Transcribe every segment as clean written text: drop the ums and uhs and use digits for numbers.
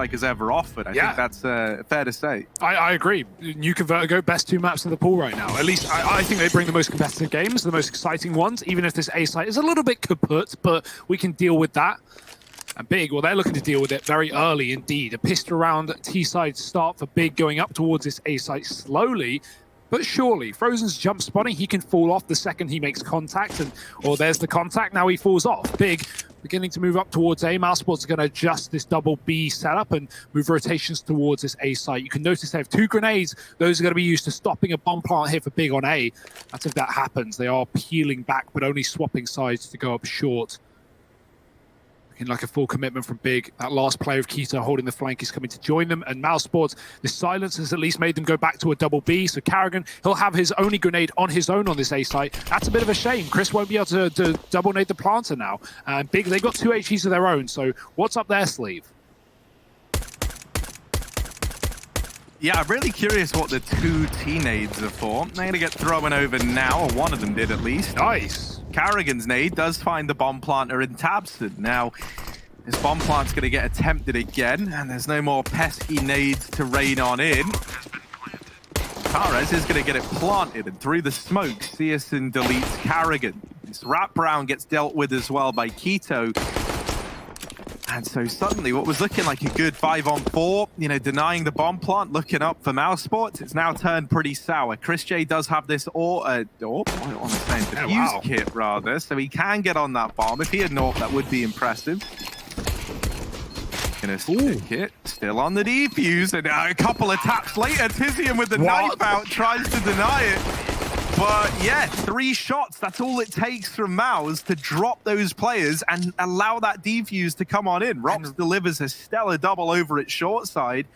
like has ever offered. I think that's fair to say. I agree. Nuke and Vertigo, best two maps in the pool right now. At least I think they bring the most competitive games, the most exciting ones, even if this A site is a little bit kaput, but we can deal with that. And Big, well, they're looking to deal with it very early indeed. A pissed around T side start for Big going up towards this A site slowly, but surely. Frozen's jump spotting, he can fall off the second he makes contact, and there's the contact, now he falls off. Big beginning to move up towards A. Mousesports are going to adjust this double B setup and move rotations towards this A site. You can notice they have 2 grenades. Those are going to be used to stopping a bomb plant here for Big on A. That's if that happens. They are peeling back, but only swapping sides to go up short. Looking like a full commitment from Big. That last player of Keto holding the flank is coming to join them. And Mousesports, the silence has at least made them go back to a double B. So Carrigan, he'll have his only grenade on his own on this A site. That's a bit of a shame. Chris won't be able to double nade the planter now. And Big, they've got 2 HEs of their own. So what's up their sleeve? Yeah, I'm really curious what the 2 T-nades are for. They're going to get thrown over now, or one of them did at least. Nice. Carrigan's nade does find the bomb planter in Tabson. Now, this bomb plant's going to get attempted again, and there's no more pesky nades to rain on in. Torres is going to get it planted, and through the smoke, Searson deletes Carrigan. This wraparound gets dealt with as well by Keto. And so suddenly what was looking like a good 5-on-4, denying the bomb plant, looking up for Mousesports, it's now turned pretty sour. Chris J does have this defuse kit rather, so he can get on that bomb. If he had not, that would be impressive. Gonna stick it, still on the defuse, and a couple of taps later, Tizian with the knife out tries to deny it. But yeah, 3 shots, that's all it takes from Mouse to drop those players and allow that defuse to come on in. Rops delivers a stellar double over at short side.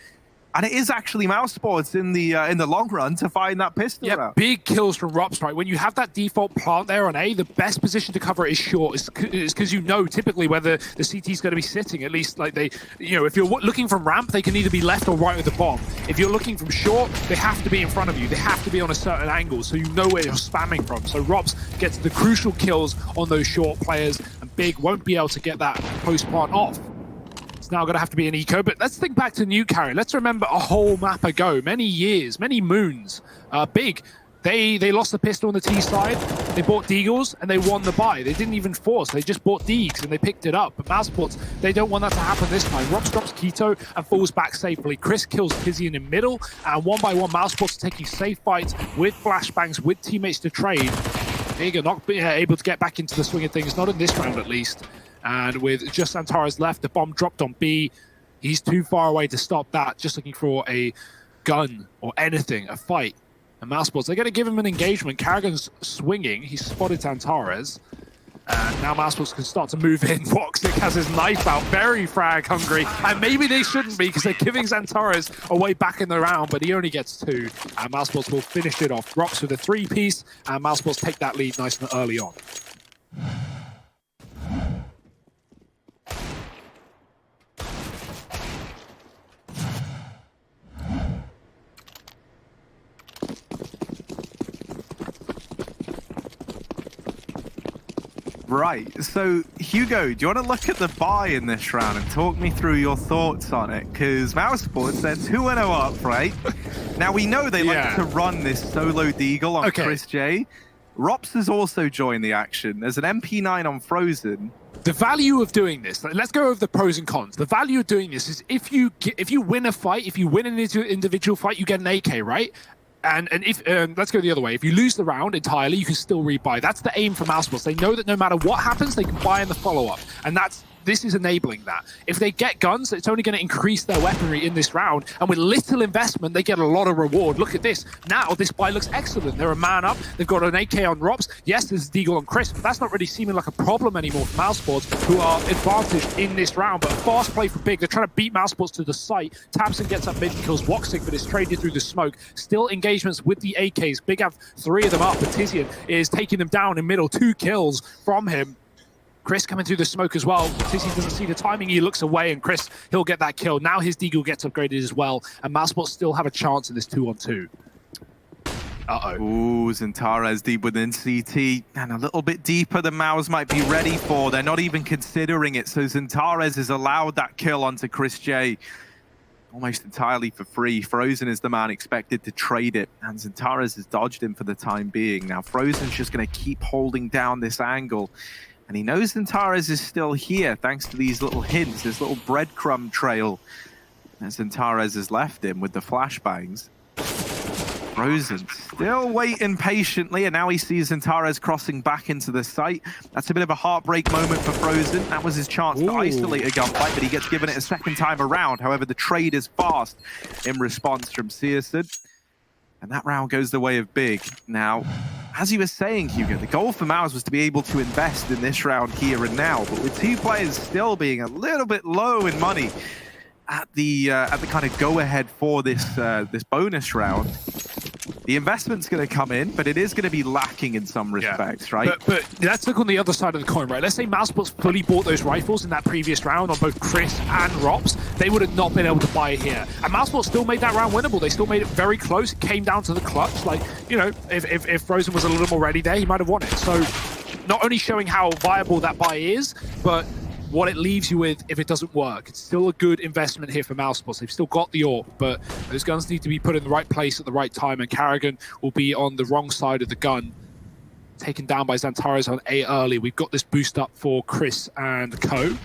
And it is actually Mousesports in the long run to find that pistol round. Big kills from Rops, right? When you have that default plant there on A, the best position to cover it is short. Is because you know typically where the CT is going to be sitting. At least like they, if you're looking from ramp, they can either be left or right with the bomb. If you're looking from short, they have to be in front of you. They have to be on a certain angle, so you know where you're spamming from. So Rops gets the crucial kills on those short players, and Big won't be able to get that post plant off. It's now going to have to be an eco, but let's think back to Nuke Carry. Let's remember a whole map ago, many years, many moons. Big, they lost the pistol on the T side, they bought Deagles, and they won the buy. They didn't even force, they just bought Deags, and they picked it up. But Mousesports, they don't want that to happen this time. Rops drops Keto and falls back safely. Chris kills Tizian in middle, and one by one, Mousesports are taking safe fights with flashbangs, with teammates to trade. Big are not able to get back into the swing of things, not in this round at least. And with just Antares left, the bomb dropped on B. He's too far away to stop that, just looking for a gun or anything, a fight. And Mousesports, they're going to give him an engagement. Carrigan's swinging. He's spotted Antares. And now Mousesports can start to move in. Voxic has his knife out, very frag hungry. And maybe they shouldn't be, because they're giving Antares away back in the round, but he only gets 2. And Mousesports will finish it off. Drops with a 3-piece, and Mousesports take that lead nice and early on. Right, so Hugo, do you want to look at the buy in this round and talk me through your thoughts on it? Because Mousesports, they're 2-0 up, right? Now we know they like to run this solo deagle on Chris J. Rops has also joined the action. There's an MP9 on Frozen. The value of doing this, let's go over the pros and cons. The value of doing this is if you win a fight, if you win an individual fight, you get an AK, right? And if let's go the other way. If you lose the round entirely, you can still rebuy. That's the aim for Mousesports. They know that no matter what happens, they can buy in the follow-up. And this is enabling that. If they get guns, it's only going to increase their weaponry in this round. And with little investment, they get a lot of reward. Look at this. Now, this buy looks excellent. They're a man up. They've got an AK on Rops. Yes, there's Deagle on Chris, but that's not really seeming like a problem anymore for Mousesports, who are advantaged in this round. But a fast play for Big. They're trying to beat Mousesports to the site. Tabson gets up mid and kills Voxic, but is traded through the smoke. Still engagements with the AKs. Big have 3 of them up, but Tizian is taking them down in middle. 2 kills from him. Chris coming through the smoke as well. Tizian doesn't see the timing. He looks away, and Chris, he'll get that kill. Now his Deagle gets upgraded as well, and Mousesports still have a chance in this 2-on-2. Uh-oh. Ooh, Antares deep within CT, and a little bit deeper than Mouse might be ready for. They're not even considering it, so Antares has allowed that kill onto Chris J. almost entirely for free. Frozen is the man expected to trade it, and Xantares has dodged him for the time being. Now Frozen's just going to keep holding down this angle, and he knows Xantares is still here thanks to these little hints, this little breadcrumb trail that Xantares has left him with the flashbangs. Frozen still waiting patiently, and now he sees Xantares crossing back into the site. That's a bit of a heartbreak moment for Frozen. That was his chance to isolate a gunfight, but he gets given it a second time around. However, the trade is fast in response from Searson, and that round goes the way of Big. Now, as you were saying, Hugo, the goal for Mouse was to be able to invest in this round here and now, but with two players still being a little bit low in money at the kind of go-ahead for this this bonus round, the investment's going to come in, but it is going to be lacking in some respects, right? But let's look on the other side of the coin, right? Let's say Mousesports fully bought those rifles in that previous round on both Chris and Rops. They would have not been able to buy it here. And Mousesports still made that round winnable. They still made it very close. It came down to the clutch. Like, you know, if Frozen was a little more ready there, he might have won it. So not only showing how viable that buy is, but what it leaves you with if it doesn't work. It's still a good investment here for Mousesports. They've still got the AWP, but those guns need to be put in the right place at the right time, and Carrigan will be on the wrong side of the gun. Taken down by Xantares on A early. We've got this boost up for Chris and Co.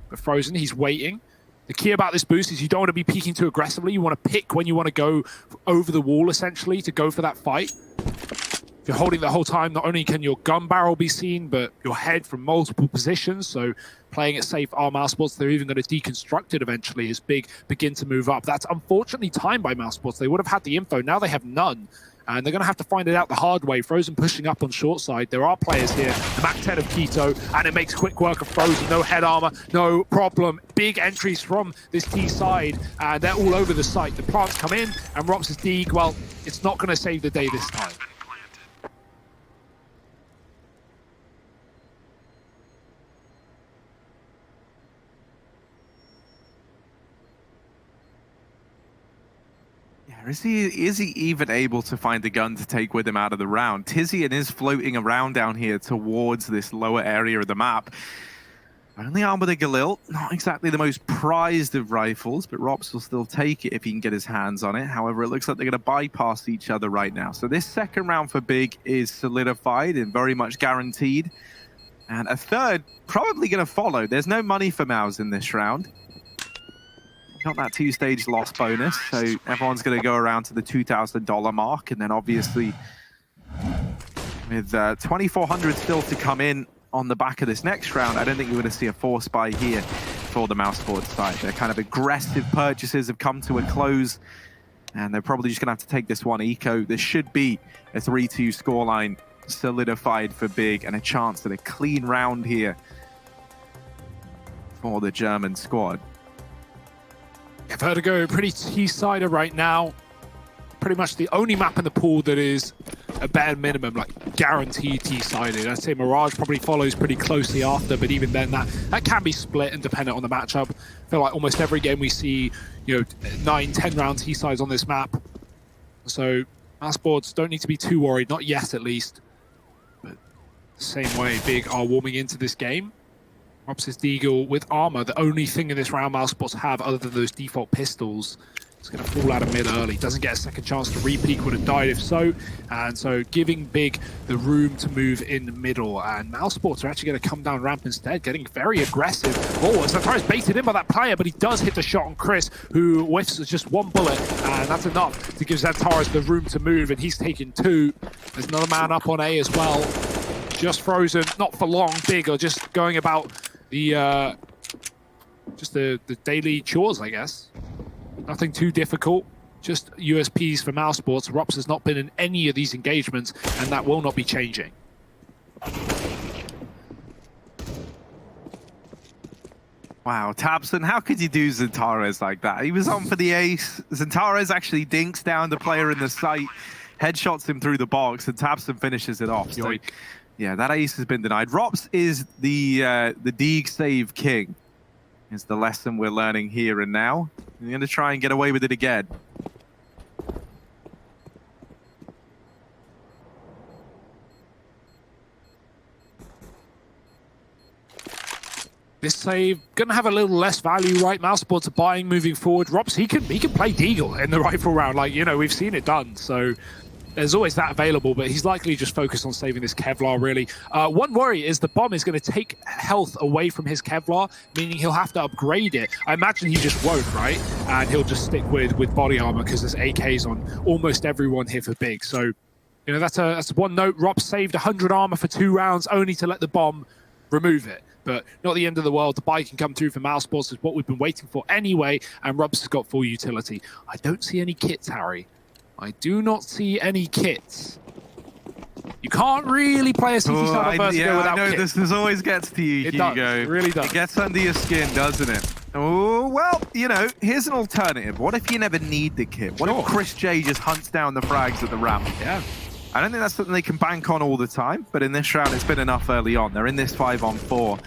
But Frozen, he's waiting. The key about this boost is you don't want to be peeking too aggressively. You want to pick when you want to go over the wall, essentially, to go for that fight. If you're holding the whole time, not only can your gun barrel be seen, but your head from multiple positions. So playing it safe are Mousesports. They're even going to deconstruct it eventually as Big begin to move up. That's unfortunately timed by Mousesports. They would have had the info. Now they have none. And they're going to have to find it out the hard way. Frozen pushing up on short side. There are players here. The Mac 10 of Keto, and it makes quick work of Frozen. No head armor, no problem. Big entries from this T side, and they're all over the site. The plants come in, and Rops' Deeg, well, it's not going to save the day this time. Is he even able to find a gun to take with him out of the round? Tizian is floating around down here towards this lower area of the map. Only armed with a Galil, not exactly the most prized of rifles, but Rops will still take it if he can get his hands on it. However, it looks like they're going to bypass each other right now. So this second round for Big is solidified and very much guaranteed. And a third probably going to follow. There's no money for Mouse in this round. Got that two-stage loss bonus, so everyone's going to go around to the $2,000 mark, and then obviously with 2,400 still to come in on the back of this next round, I don't think you're going to see a force buy here for the Mousesports side. Their kind of aggressive purchases have come to a close, and they're probably just going to have to take this one eco. There should be a 3-2 scoreline solidified for Big, and a chance at a clean round here for the German squad. Vertigo, pretty T-sider right now. Pretty much the only map in the pool that is a bare minimum, like guaranteed T-sided. I'd say Mirage probably follows pretty closely after, but even then that can be split and dependent on the matchup. I feel like almost every game we see, 9-10 round T-sides on this map. So Mousesports don't need to be too worried, not yet at least. But the same way, Big are warming into this game. Rops' Deagle with armor, the only thing in this round Mousesports have other than those default pistols. It's going to fall out of mid early. Doesn't get a second chance to re-peek, would have died if so. And so giving Big the room to move in the middle. And Mousesports are actually going to come down ramp instead, getting very aggressive. Oh, Xantares baited in by that player, but he does hit the shot on Chris, who whiffs just one bullet. And that's enough to give Xantares the room to move, and he's taking two. There's another man up on A as well. Just Frozen, not for long. Big are just going about the daily chores, I guess. Nothing too difficult, just USPs for Mousesports. Rops has not been in any of these engagements, and that will not be changing. Wow, Tabson, how could you do Xantares like that? He was on for the ace. Xantares actually dinks down the player in the site, headshots him through the box, and Tabson finishes it off. So, yeah, that ace has been denied. Rops is the Deeg save king, is the lesson we're learning here and now. You're going to try and get away with it again. this save gonna have a little less value, right? Mousesports are buying moving forward. Robs, he can play Deagle in the rifle round. Like, you know, we've seen it done. So there's always that available, but he's likely just focused on saving this Kevlar, really. One worry is the bomb is going to take health away from his Kevlar, meaning he'll have to upgrade it. I imagine he just won't, right? And he'll just stick with body armor because there's AKs on almost everyone here for big. So, you know, that's one note. Rob saved 100 armor for 2 rounds, only to let the bomb remove it. But not the end of the world. The buy can come through for Mousesports is what we've been waiting for anyway, and Rob's has got full utility. I don't see any kits, Harry. I do not see any kits. You can't really play a CT side of Vertigo without kits. This always gets to you, Hugo. Does. It really does. It gets under your skin, doesn't it? Oh, well, you know, here's an alternative. What if you never need the kit? What if Chris J just hunts down the frags at the ramp? Yeah. I don't think that's something they can bank on all the time, but in this round, it's been enough early on. They're in this 5-on-4.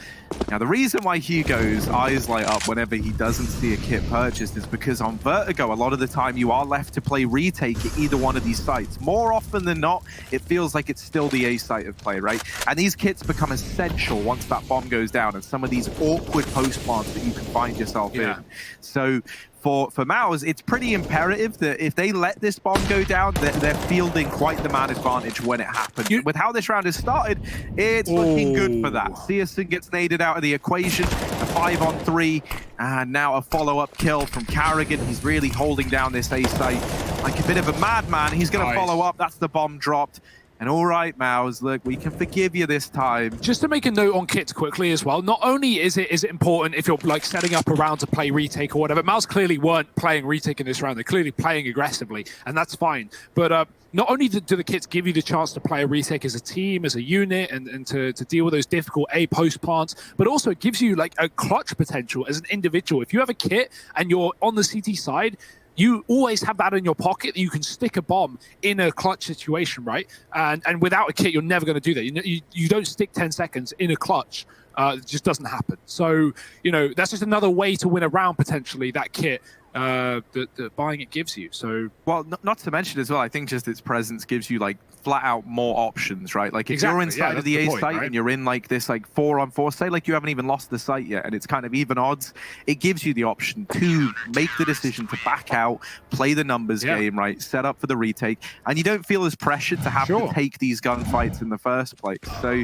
Now, the reason why Hugo's eyes light up whenever he doesn't see a kit purchased is because on Vertigo, a lot of the time, you are left to play retake at either one of these sites. More often than not, it feels like it's still the A site of play, right? And these kits become essential once that bomb goes down and some of these awkward post plants that you can find yourself in. So for Mouse, it's pretty imperative that if they let this bomb go down, they're fielding quite the man advantage when it happens. With how this round has started, it's looking good for that. Searson gets naded out of the equation, a 5-on-3, and now a follow-up kill from Carrigan. He's really holding down this A site like a bit of a madman. He's going to follow up. That's the bomb dropped. And all right, Mouse, look, we can forgive you this time. Just to make a note on kits quickly as well, not only is it important if you're like setting up a round to play retake or whatever, Mouse clearly weren't playing retake in this round. They're clearly playing aggressively, and that's fine. But not only do the kits give you the chance to play a retake as a team, as a unit, and to deal with those difficult A post plants, but also it gives you like a clutch potential as an individual. If you have a kit and you're on the CT side, you always have that in your pocket that you can stick a bomb in a clutch situation, right? And without a kit, you're never going to do that. You don't stick 10 seconds in a clutch. It just doesn't happen. So, you know, that's just another way to win a round, potentially, that kit that buying it gives you. So, well, not to mention as well, I think just its presence gives you like flat out more options, right? Like if you're inside of the A site, right? And you're in like this like 4-on-4, say like you haven't even lost the site yet and it's kind of even odds, it gives you the option to make the decision to back out, play the numbers game, right? Set up for the retake, and you don't feel as pressured to have to take these gunfights in the first place. So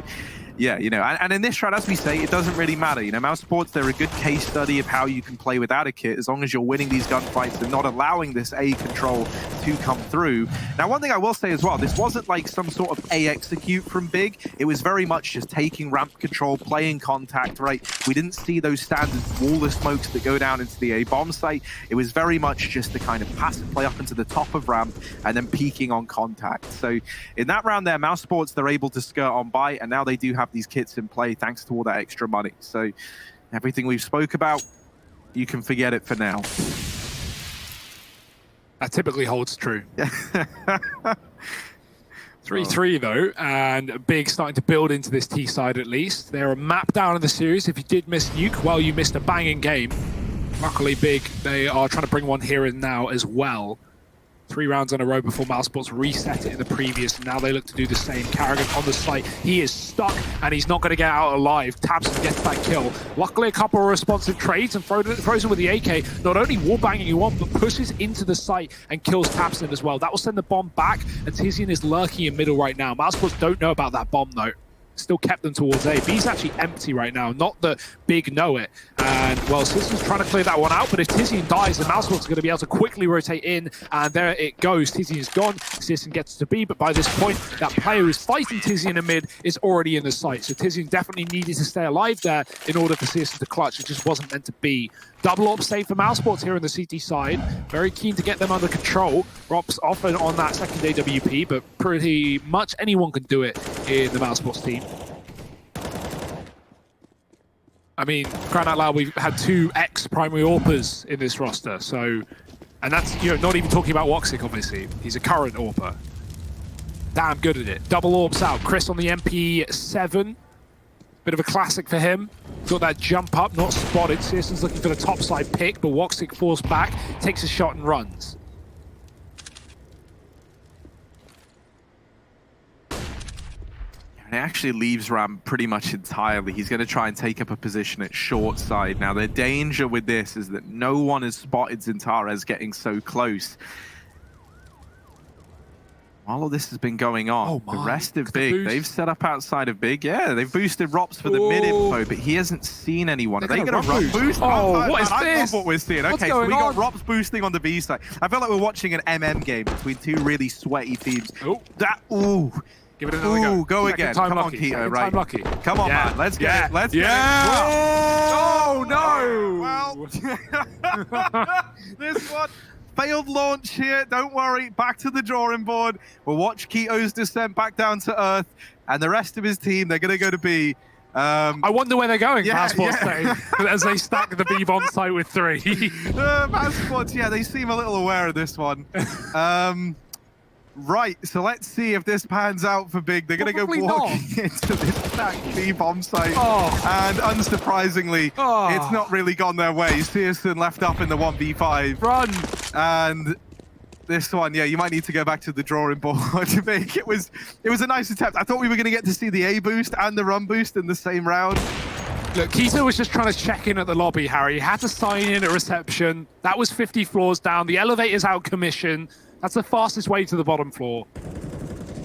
yeah, you know, and in this round, as we say, it doesn't really matter. You know, Mousesports, they're a good case study of how you can play without a kit as long as you're winning these gunfights and not allowing this A control to come through. Now, one thing I will say as well, this wasn't like some sort of A execute from Big. It was very much just taking ramp control, playing contact, right? We didn't see those standard wall of smokes that go down into the A bomb site. It was very much just the kind of passive play up into the top of ramp and then peaking on contact. So in that round there, Mousesports, they're able to skirt on by, and now they do have these kits in play thanks to all that extra money. So everything we've spoke about, you can forget it for now. That typically holds true. 3-3 though, and Big starting to build into this T side at least. They're a map down in the series. If you did miss Nuke, well, you missed a banging game. Luckily, Big, they are trying to bring one here and now as well. 3 rounds in a row before Mousesports reset it in the previous, and now they look to do the same. Carrigan on the site, he is stuck, and he's not going to get out alive. Tabson gets that kill. Luckily, a couple of responsive trades, and Frozen with the AK, not only wallbanging you on, but pushes into the site and kills Tabson as well. That will send the bomb back, and Tizian is lurking in middle right now. Mousesports don't know about that bomb, though. Still kept them towards A. B's actually empty right now, not that Big know it. And, well, Sisson's trying to clear that one out, but if Tizian dies, then Mousesports are going to be able to quickly rotate in, and there it goes. Tizian's gone, Sisson gets to B, but by this point, that player who's fighting Tizian in mid is already in the site. So Tizian definitely needed to stay alive there in order for Sisson to clutch. It just wasn't meant to be. Double op save for Mousesports here on the CT side. Very keen to get them under control. Rob's often on that second AWP, but pretty much anyone can do it in the Mousesports team. I mean, crying out loud, we've had 2 ex-primary AWPers in this roster, so... And that's, you know, not even talking about Woxic, obviously. He's a current AWPer. Damn good at it. Double orbs out. Chris on the MP7. Bit of a classic for him. Got that jump up, not spotted. Searson's looking for the topside pick, but Woxic falls back, takes a shot and runs. And actually leaves ramp pretty much entirely. He's going to try and take up a position at short side. Now, the danger with this is that no one has spotted Zintarez getting so close. While all this has been going on, the rest of Big, they've set up outside of Big. Yeah, they've boosted Rops for the mid-info, but he hasn't seen anyone. Are they going to Rops boost? Oh, what is this? I love what we're seeing. Okay, so we got Rops boosting on the B side. I feel like we're watching an MM game between two really sweaty teams. Give it another go. Go again. Come on, Keto, right? Lucky. Come on, man. Let's get it. Let's get it. Oh, no. Well, this one. Failed launch here. Don't worry. Back to the drawing board. We'll watch Keto's descent back down to Earth. And the rest of his team, they're going to go to B. I wonder where they're going, Mousesports, as they stack the B bomb site with 3. Mousesports, yeah, they seem a little aware of this one. Right, so let's see if this pans out for Big. They're going to go walking into this stacked B-bomb site. And unsurprisingly, it's not really gone their way. Searson left up in the 1v5. Run! And this one, yeah, you might need to go back to the drawing board. Big. It was a nice attempt. I thought we were going to get to see the A boost and the run boost in the same round. Look, Keto was just trying to check in at the lobby, Harry. He had to sign in at reception. That was 50 floors down. The elevator's out commission. That's the fastest way to the bottom floor.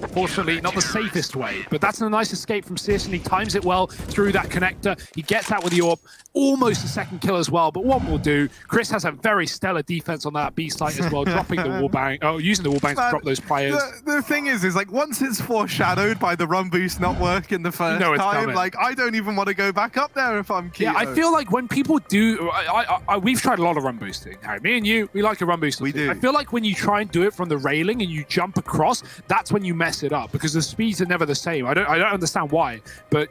Fortunately, not the safest way, but that's a nice escape from Searson. He times it well through that connector. He gets out with the AWP. Almost a second kill as well, but one will do. Chris has a very stellar defense on that B site as well, dropping the wallbang. Oh, using the wallbang to drop those players. The thing is like once it's foreshadowed by the run boost not working the first time, like I don't even want to go back up there if I'm Keto. Yeah, I feel like when people do, we've tried a lot of run boosting. Harry, me and you, we like a run boost. We do. I feel like when you try and do it from the railing and you jump across, that's when you mess it up because the speeds are never the same. I don't understand why, but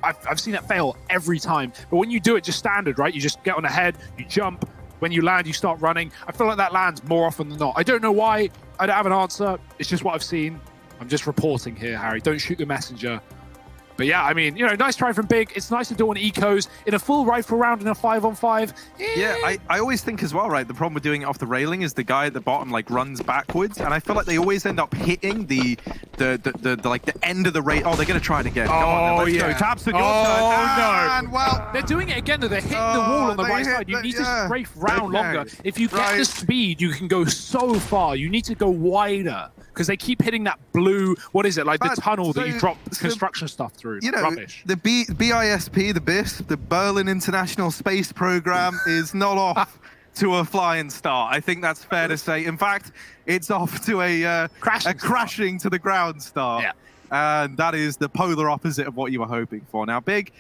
I've seen it fail every time. But when you do it just standard, right? You just get on ahead, you jump. When you land, you start running. I feel like that lands more often than not. I don't know why. I don't have an answer. It's just what I've seen. I'm just reporting here, Harry. Don't shoot the messenger. But yeah, I mean, you know, nice try from Big. It's nice to do on ecos in a full rifle round in a 5-on-5. Yeah, I always think as well, right? The problem with doing it off the railing is the guy at the bottom like runs backwards, and I feel like they always end up hitting the like the end of the rail. Oh, they're gonna try it again. Go on, let's go. Taps on your turn. No! Well, they're doing it again. Though they're hitting the wall on the right side. You need to strafe round longer. If you get the speed, you can go so far. You need to go wider. Because they keep hitting that blue, what is it, like the tunnel that you drop construction stuff through. You know, rubbish. The BISP, the BISP, the Berlin International Space Program is not off to a flying start. I think that's fair to say. In fact, it's off to a crashing to the ground start. Yeah. And that is the polar opposite of what you were hoping for. Now, Big,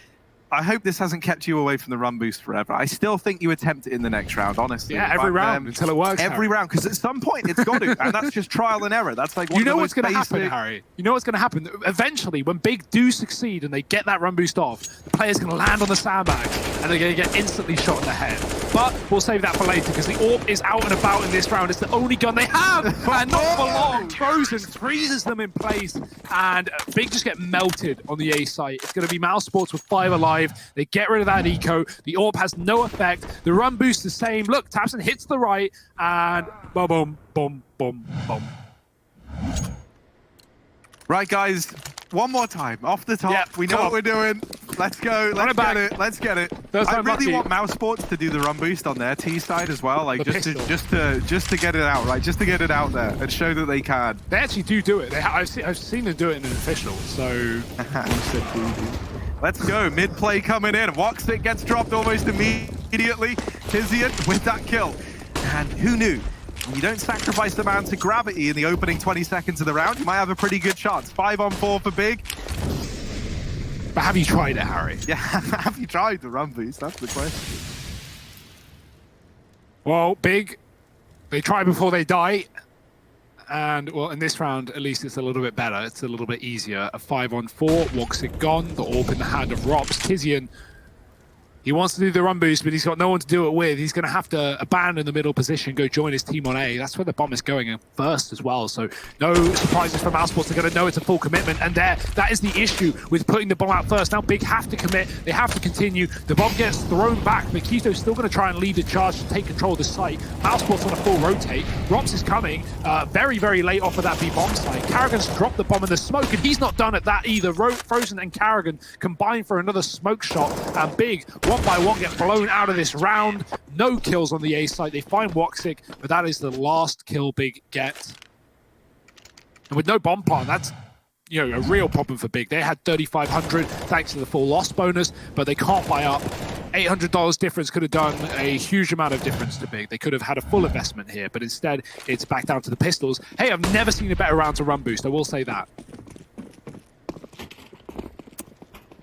I hope this hasn't kept you away from the run boost forever. I still think you attempt it in the next round, honestly. Yeah, every round until it works. Every round, because at some point it's got to, and that's just trial and error. That's like one you know of the what's going to happen, basic... Harry. You know what's going to happen. Eventually, when Big do succeed and they get that run boost off, the player's going to land on the sandbags and they're going to get instantly shot in the head. But we'll save that for later because the AWP is out and about in this round. It's the only gun they have, and not for long. Frozen freezes them in place, and Big just get melted on the A site. It's going to be Mousesports with 5 alive. They get rid of that eco. The AWP has no effect. The run boost the same. Look, Tapson hits the right, and boom, boom, boom, boom, boom. Right, guys, one more time. Off the top, we know what we're doing. Let's go. Let's get it. Let's get it. I really want Mousesports to do the run boost on their T side as well, like just to get it out, right? Just to get it out there and show that they can. They actually do it. I've seen them do it in an official. So let's go. Mid play coming in. Woxic gets dropped almost immediately. Tizian with that kill. And who knew? When you don't sacrifice the man to gravity in the opening 20 seconds of the round, you might have a pretty good chance. 5-on-4 for Big. But have you tried it, Harry? Yeah, have you tried the run boost? That's the question. Well, Big, they try before they die. And, well, in this round, at least it's a little bit better. It's a little bit easier. A 5-on-4, Woxic gone, the AWP in the hand of Rops. Tizian He wants to do the run boost, but he's got no one to do it with. He's going to have to abandon the middle position, go join his team on A. That's where the bomb is going first as well. So no surprises for Mousesports. They're going to know it's a full commitment. And that is the issue with putting the bomb out first. Now Big have to commit. They have to continue. The bomb gets thrown back. Makito's still going to try and lead the charge to take control of the site. Mousesports on a full rotate. Rops is coming very, very late off of that B bomb site. Carrigan's dropped the bomb in the smoke, and he's not done at that either. Frozen and Carrigan combine for another smoke shot. And Big, one by one, get blown out of this round. No kills on the A site. They find Woxic, but that is the last kill Big gets. And with no bomb plant, that's a real problem for Big. They had 3,500 thanks to the full loss bonus, but they can't buy up. $800 difference could have done a huge amount of difference to Big. They could have had a full investment here, but instead it's back down to the pistols. Hey, I've never seen a better round to run boost. I will say that.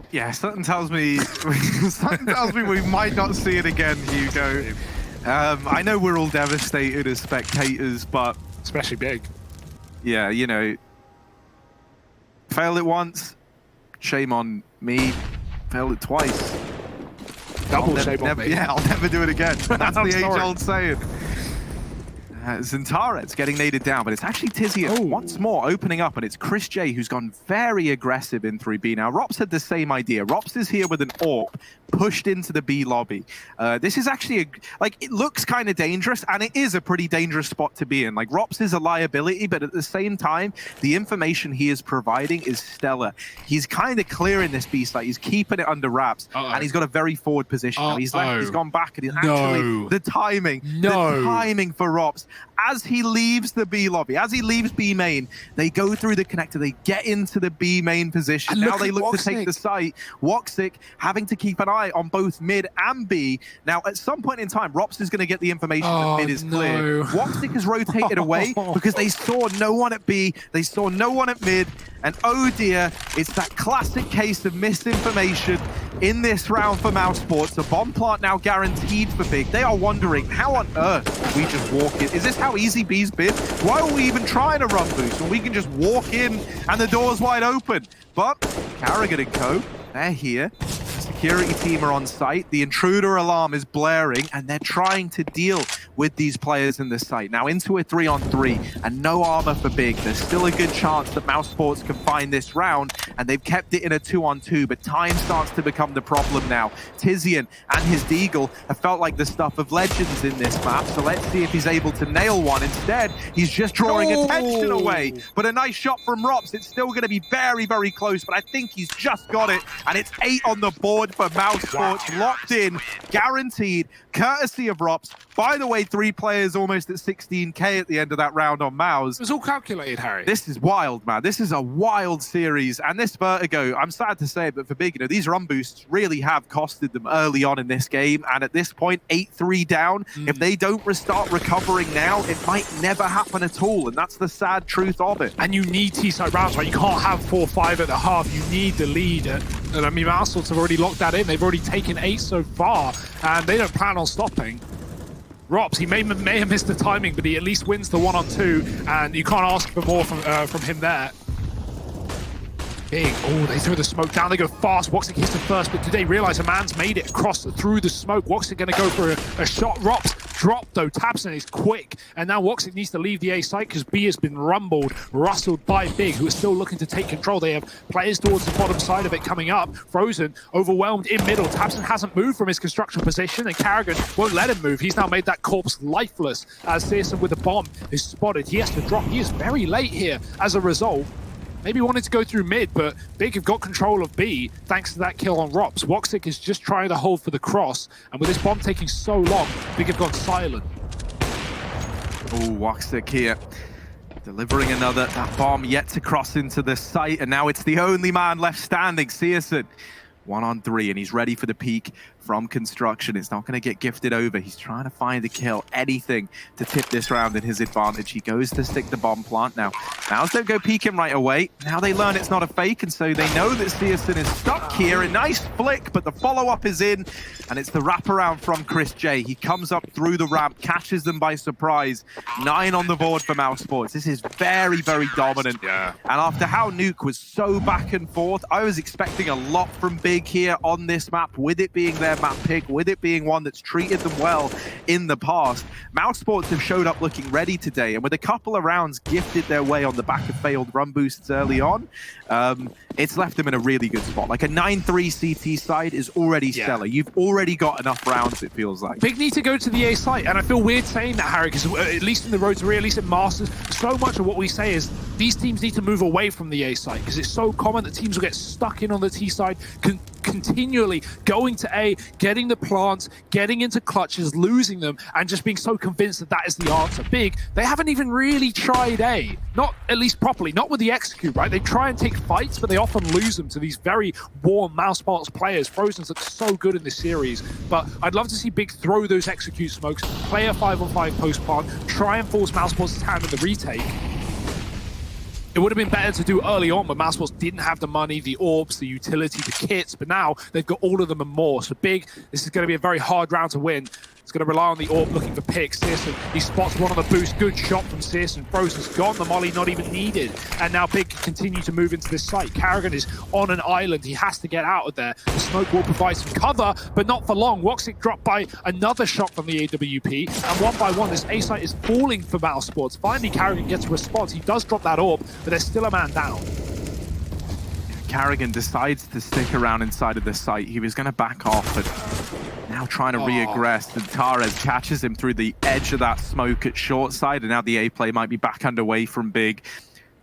Yeah, something tells me we might not see it again, Hugo. I know we're all devastated as spectators, but especially Big. Yeah, failed it once, shame on me. Failed it twice. Double shame on me. Yeah, I'll never do it again. That's the age-old saying. Zintaret's getting naded down, but it's actually Tizian once more opening up, and it's Chris J who's gone very aggressive in 3B. Now, Rops had the same idea. Rops is here with an AWP pushed into the B lobby. This is actually, it looks kind of dangerous, and it is a pretty dangerous spot to be in. Like, Rops is a liability, but at the same time, the information he is providing is stellar. He's kind of clearing this B site. He's keeping it under wraps, and he's got a very forward position. Now, he's left, he's gone back, and he's actually, the timing for Rops. As he leaves the B lobby, as he leaves B main, they go through the connector, they get into the B main position. And now they look to take the site. Woxic having to keep an eye on both mid and B. Now, at some point in time, Rops is going to get the information that mid is clear. Woxic has rotated away because they saw no one at B, they saw no one at mid, and oh dear, it's that classic case of misinformation in this round for Mousesports. The bomb plant now guaranteed for Big. They are wondering, how on earth did we just walk in? Is this how easy B's been? Why are we even trying to run boost when we can just walk in and the door's wide open? But Carrigan and co, they're here. Security team are on site. The intruder alarm is blaring, and they're trying to deal with these players in the site. Now into a 3-on-3, and no armor for Big. There's still a good chance that Mousesports can find this round, and they've kept it in a 2-on-2, but time starts to become the problem now. Tizian and his Deagle have felt like the stuff of legends in this map, so let's see if he's able to nail one. Instead, he's just drawing attention away, but a nice shot from Rops. It's still going to be very, very close, but I think he's just got it, and it's 8 on the board for Mousesports. Locked in, guaranteed, courtesy of Rops. By the way, 3 players almost at 16k at the end of that round on Mouse. It was all calculated, Harry. This is wild, man. This is a wild series. And this Vertigo, I'm sad to say it, but for Big, these run boosts really have costed them early on in this game. And at this point, 8-3 down. If they don't start recovering now, it might never happen at all. And that's the sad truth of it. And you need T-side rounds, right? You can't have 4-5 at the half. You need the lead. And I mean, Mousesports have already locked that in. They've already taken 8 so far, and they don't plan on stopping. Rops, he may have missed the timing, but he at least wins the 1-on-2, and you can't ask for more from him there. Big. Oh, they throw the smoke down. They go fast. Woxic hits him first, but do they realize a man's made it across through the smoke? Woxic going to go for a shot. Rops dropped, though. Tabson is quick, and now Woxic needs to leave the A site because B has been rustled by Big, who is still looking to take control. They have players towards the bottom side of it coming up. Frozen, overwhelmed in middle. Tabson hasn't moved from his construction position, and Carrigan won't let him move. He's now made that corpse lifeless as Searson with the bomb is spotted. He has to drop. He is very late here as a result. Maybe wanted to go through mid, but Big have got control of B thanks to that kill on Rops. Woxic is just trying to hold for the cross, and with this bomb taking so long, Big have gone silent. Oh, Woxic here. Delivering that bomb yet to cross into the site, and now it's the only man left standing, Searson. 1-on-3, and he's ready for the peak from construction. It's not going to get gifted over. He's trying to find a kill, anything to tip this round in his advantage. He goes to stick the bomb plant. Now, Mouse don't go peek him right away. Now they learn it's not a fake, and so they know that Searson is stuck here. A nice flick, but the follow-up is in, and it's the wraparound from Chris J. He comes up through the ramp, catches them by surprise. 9 on the board for Mousesports. This is very, very dominant. Yeah. And after how Nuke was so back and forth, I was expecting a lot from Big here on this map, with it being their map pick, with it being one that's treated them well in the past. Mousesports have showed up looking ready today, and with a couple of rounds gifted their way on the back of failed run boosts early on, it's left them in a really good spot. Like a 9-3 CT side is already stellar. You've already got enough rounds, it feels like. Big need to go to the A site, and I feel weird saying that, Harry, because at least in the Road to Rio, at least in Masters, so much of what we say is these teams need to move away from the A site, because it's so common that teams will get stuck in on the T side, continually going to A, getting the plants, getting into clutches, losing them, and just being so convinced that that is the answer. Big, they haven't even really tried A, not at least properly, not with the execute, right? They try and take fights, but they often lose them to these very warm Mousesports players. Frozen's look so good in this series, but I'd love to see Big throw those execute smokes, play a 5-on-5 post plant, try and force Mousesports' hand in the retake. It would have been better to do early on, but Mousesports didn't have the money, the orbs, the utility, the kits, but now they've got all of them and more. So Big, this is going to be a very hard round to win. It's going to rely on the orb looking for picks. Searson, he spots one on the boost. Good shot from Searson. Frozen's gone. The molly not even needed. And now Big can continue to move into this site. Karrigan is on an island. He has to get out of there. The smoke will provide some cover, but not for long. Woxic dropped by another shot from the AWP. And one by one, this A site is falling for Mousesports. Finally, Karrigan gets a response. He does drop that orb, but there's still a man down. Karrigan decides to stick around inside of the site. He was going to back off, but now trying to re-aggress, and Tarez catches him through the edge of that smoke at short side, and now the A play might be back underway from Big.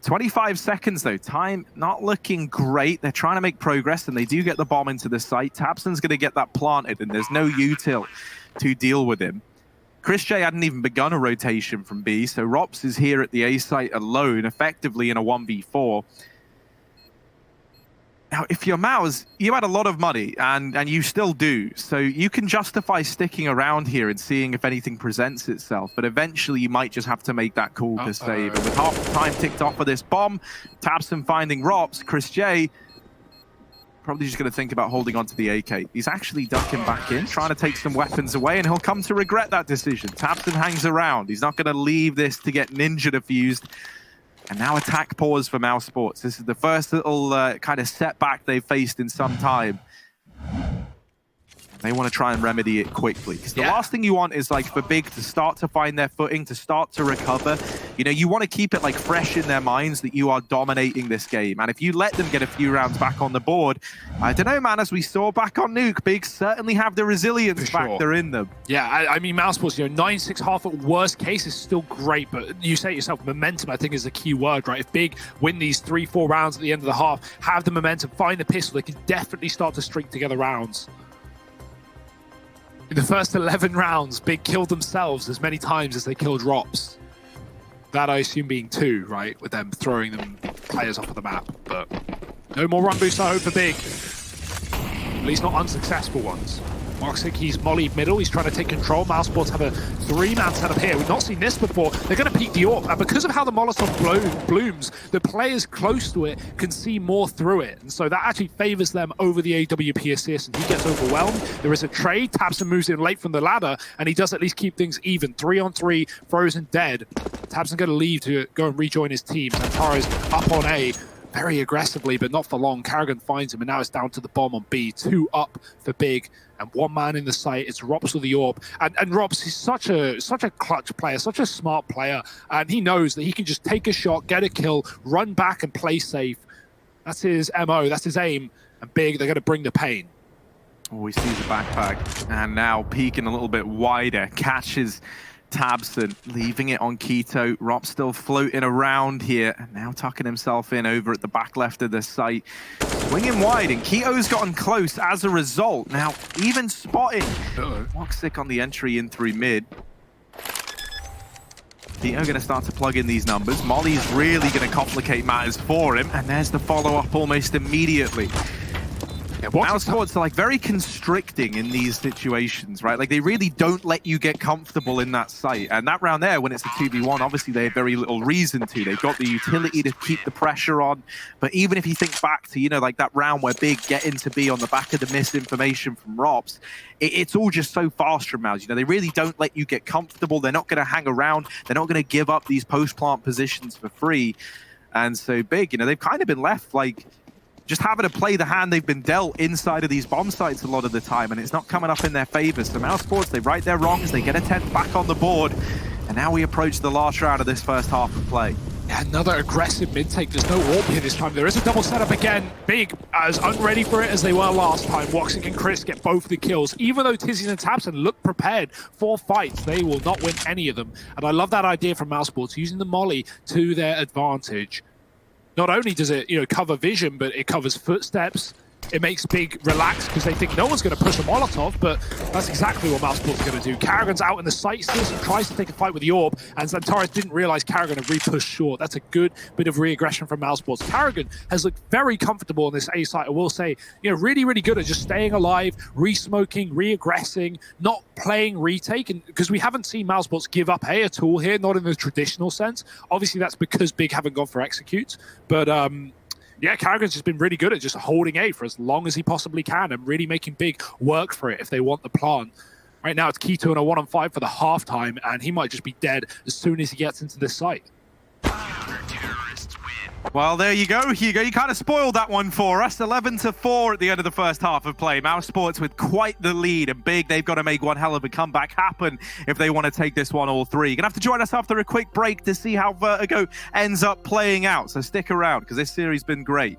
25 seconds though, time not looking great. They're trying to make progress, and they do get the bomb into the site. tabseN's going to get that planted, and there's no util to deal with him. Chris J hadn't even begun a rotation from B, so Rops is here at the A site alone, effectively in a 1v4. Now, if you're Mouse, you had a lot of money, and you still do, so you can justify sticking around here and seeing if anything presents itself, but eventually you might just have to make that call to save. And with half the time ticked off for this bomb, tabseN finding Rops, Chris J probably just going to think about holding on to the AK. He's actually ducking back in, trying to take some weapons away, and he'll come to regret that decision. tabseN hangs around. He's not going to leave this to get ninja defused. And now attack pause for Mousesports. This is the first little kind of setback they've faced in some time. They want to try and remedy it quickly, because the last thing you want is like for Big to start to find their footing, to start to recover. You know, you want to keep it like fresh in their minds that you are dominating this game. And if you let them get a few rounds back on the board, I don't know, man, as we saw back on Nuke, Big certainly have the resilience factor in them. Yeah, I mean, Mousesports, you know, 9-6 half at worst case is still great, but you say it yourself, momentum, I think, is the key word, right? If Big win these 3-4 rounds at the end of the half, have the momentum, find the pistol, they can definitely start to string together rounds. In the first 11 rounds, Big killed themselves as many times as they killed Rops. That, I assume, being 2, right? With them throwing them players off of the map. But no more run boosts, I hope, for Big. At least not unsuccessful ones. Woxic, he's mollied middle. He's trying to take control. Mousesports have a 3-man setup here. We've not seen this before. They're going to peek the orb. And because of how the Molotov blooms, the players close to it can see more through it. And so that actually favors them over the AWP assist. And he gets overwhelmed. There is a trade. tabseN moves in late from the ladder. And he does at least keep things even. 3-on-3, Frozen dead. tabseN going to leave to go and rejoin his team. Santara is up on A. Very aggressively, but not for long. Karrigan finds him, and now it's down to the bomb on B. 2 up for Big, and 1 man in the site. It's Rops with the orb, and Rops is such a clutch player, such a smart player, and he knows that he can just take a shot, get a kill, run back, and play safe. That's his MO. That's his aim. And Big, they're going to bring the pain. Oh, he sees the backpack, and now peeking a little bit wider, catches tabseN, leaving it on Keto. Rops still floating around here, and now tucking himself in over at the back left of the site. Swinging wide, and Keto's gotten close as a result. Now, even spotting Woxic on the entry in through mid. Keto going to start to plug in these numbers. Molly's really going to complicate matters for him, and there's the follow-up almost immediately. Mousesports are like very constricting in these situations, right? Like they really don't let you get comfortable in that site. And that round there, when it's a 2v1, obviously they have very little reason to. They've got the utility to keep the pressure on. But even if you think back to, you know, like that round where Big get into B on the back of the misinformation from Rops, it's all just so fast from Mouse. You know, they really don't let you get comfortable. They're not going to hang around. They're not going to give up these post-plant positions for free. And so Big, you know, they've kind of been left like just having to play the hand they've been dealt inside of these bomb sites a lot of the time, and it's not coming up in their favor. So Mousesports, they right their wrongs, they get a 10th back on the board, and now we approach the last round of this first half of play. Yeah, another aggressive mid-take. There's no AWP here this time. There is a double setup again. Big, as unready for it as they were last time. Woxic and Chris get both the kills. Even though Tizzy and Tabson look prepared for fights, they will not win any of them. And I love that idea from Mousesports, using the molly to their advantage. Not only does it, cover vision, but it covers footsteps. It makes Big relax because they think no one's going to push a Molotov, but that's exactly what Mousesports are going to do. Karrigan's out in the sight still, so tries to take a fight with the AWP, and Xantares didn't realize Karrigan had re-pushed short. That's a good bit of re-aggression from Mousesports. Karrigan has looked very comfortable on this A site, I will say. Really, really good at just staying alive, re-smoking, re-aggressing, not playing retake, and because we haven't seen Mousesports give up A at all here, not in the traditional sense. Obviously, that's because Big haven't gone for executes, but yeah, Karrigan's just been really good at just holding A for as long as he possibly can and really making Big work for it if they want the plant. Right now, it's Keto in a 1-on-5 for the halftime, and he might just be dead as soon as he gets into this site. Well, there you go, Hugo. You kind of spoiled that one for us. 11-4 at the end of the first half of play. Mousesports with quite the lead, and Big, they've got to make one hell of a comeback happen if they want to take this one all three. You're going to have to join us after a quick break to see how Vertigo ends up playing out. So stick around, because this series has been great.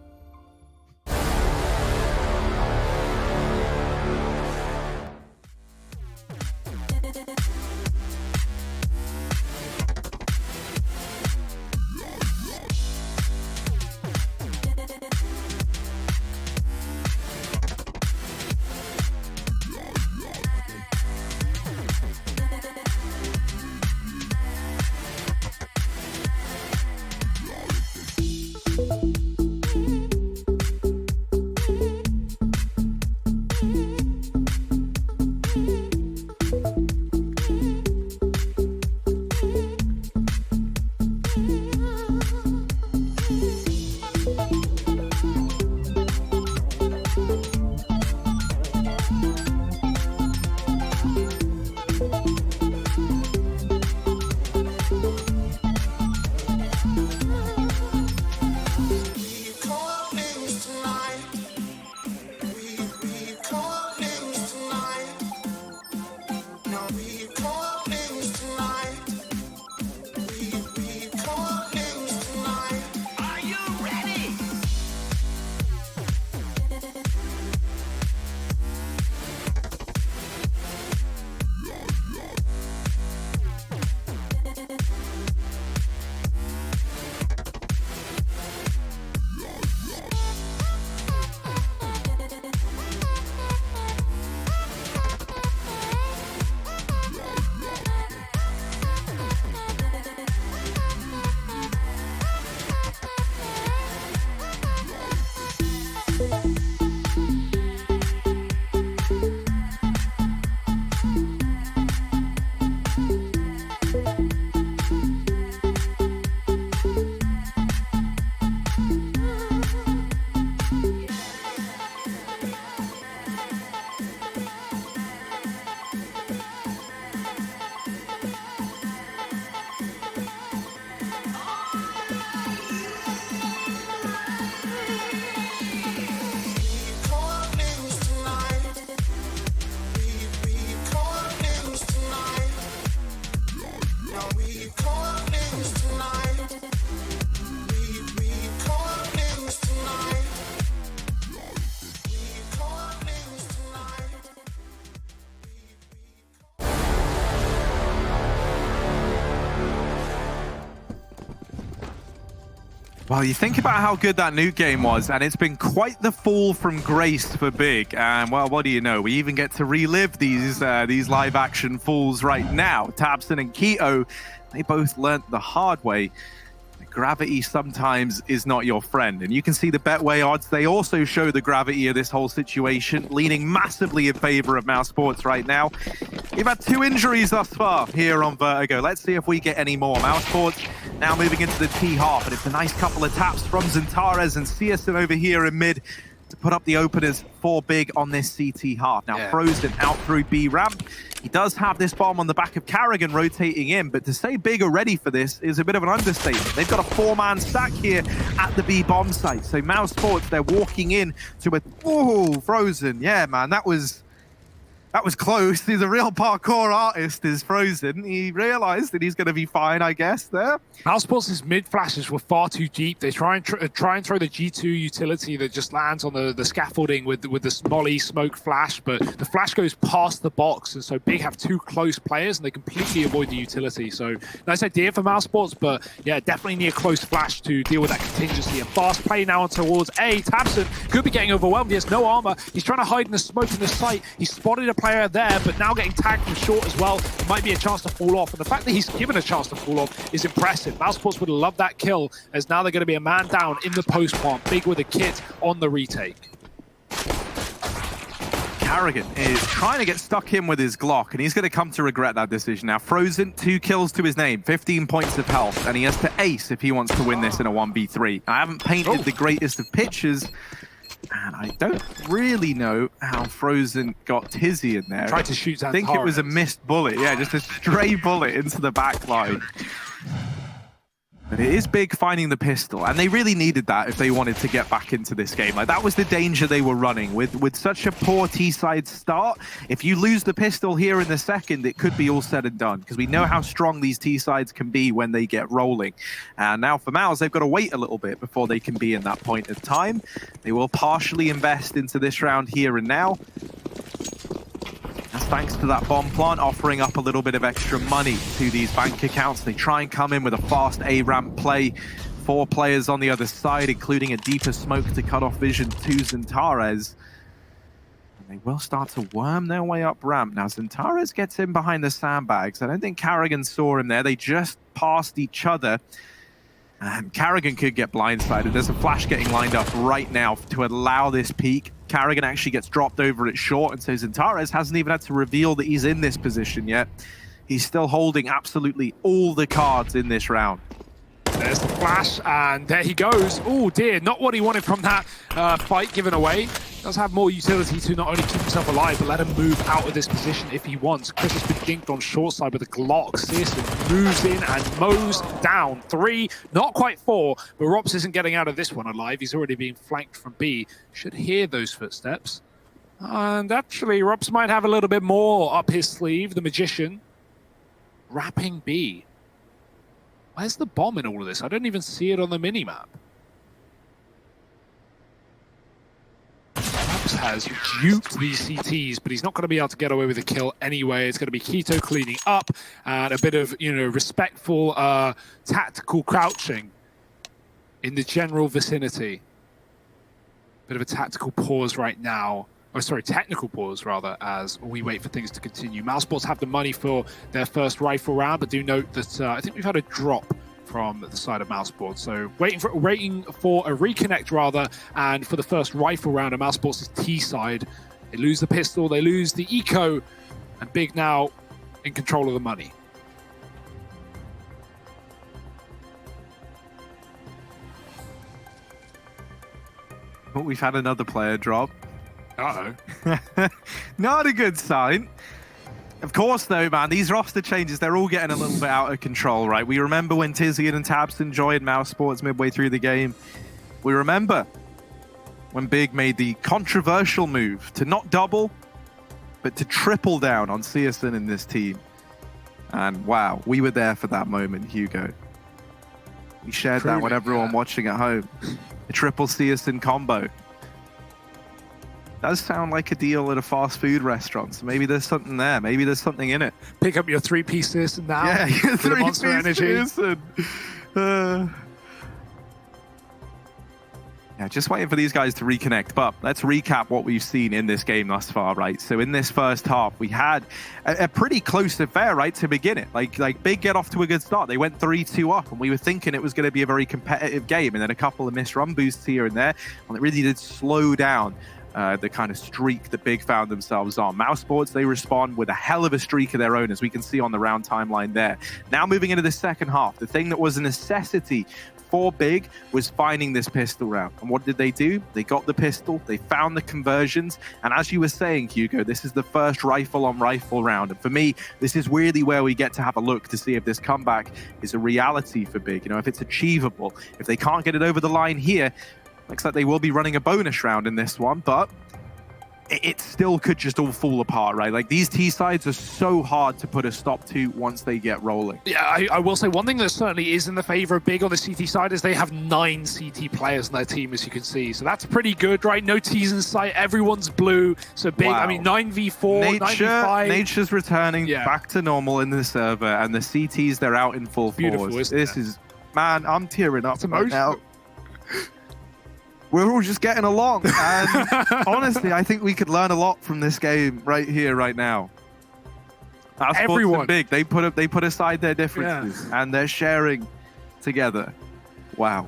Well, you think about how good that nuke game was, and it's been quite the fall from grace for Big. And well, what do you know? We even get to relive these live action falls right now. Tabson and Keto, they both learnt the hard way. Gravity sometimes is not your friend, and you can see the Betway odds. They also show the gravity of this whole situation, leaning massively in favor of Mousesports right now. We've had 2 injuries thus far here on Vertigo. Let's see if we get any more. Mousesports now moving into the T half, and it's a nice couple of taps from Xantares and Searson over here in mid. to put up the openers for Big on this CT half. Now, Yeah. Frozen out through B ramp. He does have this bomb on the back of Carrigan rotating in, but to say Big are ready for this is a bit of an understatement. They've got a 4-man stack here at the B bomb site. So Mousesports, they're walking in to a... Ooh, Frozen. Yeah, man, that was close. He's a real parkour artist, is Frozen. He realized that he's going to be fine, I guess, there. Mousesports' mid flashes were far too deep. They try and throw the G2 utility that just lands on the scaffolding with the molly smoke flash, but the flash goes past the box, and so Big have two close players, and they completely avoid the utility. So nice idea for Mousesports, but yeah, definitely need a close flash to deal with that contingency. A fast play now towards A. Tabson could be getting overwhelmed. He has no armor. He's trying to hide in the smoke in the site. He spotted a player there, but now getting tagged from short as well. It might be a chance to fall off, and the fact that he's given a chance to fall off is impressive. Mousesports would have loved that kill, as now they're going to be a man down in the post plant. Big with a kit on the retake. Carrigan is trying to get stuck in with his Glock, and he's going to come to regret that decision. Now, Frozen, 2 kills to his name, 15 points of health, and he has to ace if he wants to win this in a 1v3. I haven't painted the greatest of pictures, and I don't really know how Frozen got Tizzy in there. Tried to shoot I think it was a missed bullet. Yeah, just a stray bullet into the back line. But it is Big finding the pistol, and they really needed that if they wanted to get back into this game. Like, that was the danger they were running with such a poor T-side start. If you lose the pistol here in the second, it could be all said and done, because we know how strong these T-sides can be when they get rolling. And now for Mouse, they've got to wait a little bit before they can be in that point of time. They will partially invest into this round here and now. That's thanks to that bomb plant offering up a little bit of extra money to these bank accounts. They try and come in with a fast A-ramp play. 4 players on the other side, including a deeper smoke to cut off vision to Xantares. And they will start to worm their way up ramp. Now, Xantares gets in behind the sandbags. I don't think Carrigan saw him there. They just passed each other. And Carrigan could get blindsided. There's a flash getting lined up right now to allow this peek. Carrigan actually gets dropped over at short, and so Xantares hasn't even had to reveal that he's in this position yet. He's still holding absolutely all the cards in this round. There's the flash, and there he goes. Oh dear, not what he wanted from that fight given away. Does have more utility to not only keep himself alive, but let him move out of this position if he wants. Chris has been dinked on short side with a Glock. Searson moves in and mows down 3, not quite 4, but Rops isn't getting out of this one alive. He's already being flanked from B. Should hear those footsteps. And actually, Rops might have a little bit more up his sleeve. The Magician wrapping B. Where's the bomb in all of this? I don't even see it on the minimap. Rops has duped these CTs, but he's not going to be able to get away with a kill anyway. It's going to be Keto cleaning up and a bit of, respectful tactical crouching in the general vicinity. Bit of a tactical pause right now. Oh, sorry, technical pause, rather, as we wait for things to continue. Mousesports have the money for their first rifle round, but do note that I think we've had a drop from the side of Mousesports. So waiting for a reconnect, rather, and for the first rifle round of Mousesports' T side. They lose the pistol, they lose the eco, and Big now in control of the money. But we've had another player drop. Uh-oh. Not a good sign. Of course, though, man, these roster changes, they're all getting a little bit out of control, right? We remember when Tizzy and Tabson joined Mousesports midway through the game. We remember when Big made the controversial move to not double, but to triple down on Searson in this team. And wow, we were there for that moment, Hugo. We shared that with everyone watching at home. A triple Searson combo. Does sound like a deal at a fast food restaurant, so maybe there's something there. Maybe there's something in it. Pick up your 3-piece Searson now. Yeah, your 3-piece Searson. Yeah, just waiting for these guys to reconnect. But let's recap what we've seen in this game thus far, right? So in this first half, we had a pretty close affair, right, to begin it. Like Big get off to a good start. They went 3-2 up, and we were thinking it was going to be a very competitive game. And then a couple of missed run boosts here and there, and it really did slow down the kind of streak that Big found themselves on. Mousesports, they respond with a hell of a streak of their own, as we can see on the round timeline there. Now moving into the second half, the thing that was a necessity for Big was finding this pistol round. And what did they do? They got the pistol, they found the conversions, and as you were saying, Hugo, this is the first rifle-on-rifle round. And for me, this is really where we get to have a look to see if this comeback is a reality for Big. You know, if it's achievable. If they can't get it over the line here, looks like they will be running a bonus round in this one, but it still could just all fall apart, right? Like, these T-sides are so hard to put a stop to once they get rolling. Yeah, I will say one thing that certainly is in the favor of Big on the CT side is they have 9 CT players on their team, as you can see. So that's pretty good, right? No T's in sight. Everyone's blue. So Big, wow. I mean, 9v4, 9v5. Nature's returning back to normal in the server, and the CTs, they're out in full force. This is, man, I'm tearing up right now. We're all just getting along, and honestly, I think we could learn a lot from this game right here, right now. Everyone, Big, they put aside their differences, and they're sharing together. Wow,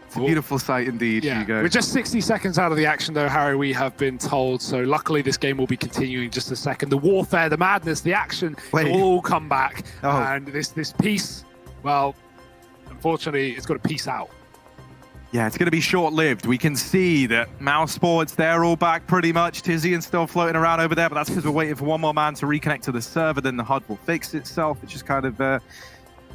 it's a beautiful sight indeed. Hugo. We're just 60 seconds out of the action, though, Harry. We have been told. So luckily, this game will be continuing in just a second. The warfare, the madness, the action will all come back, and this piece, well, unfortunately, it's got to peace out. Yeah, it's going to be short-lived. We can see that Mousesports, they're all back pretty much. Tizian's still floating around over there, but that's because we're waiting for one more man to reconnect to the server. Then the HUD will fix itself. It's just kind of a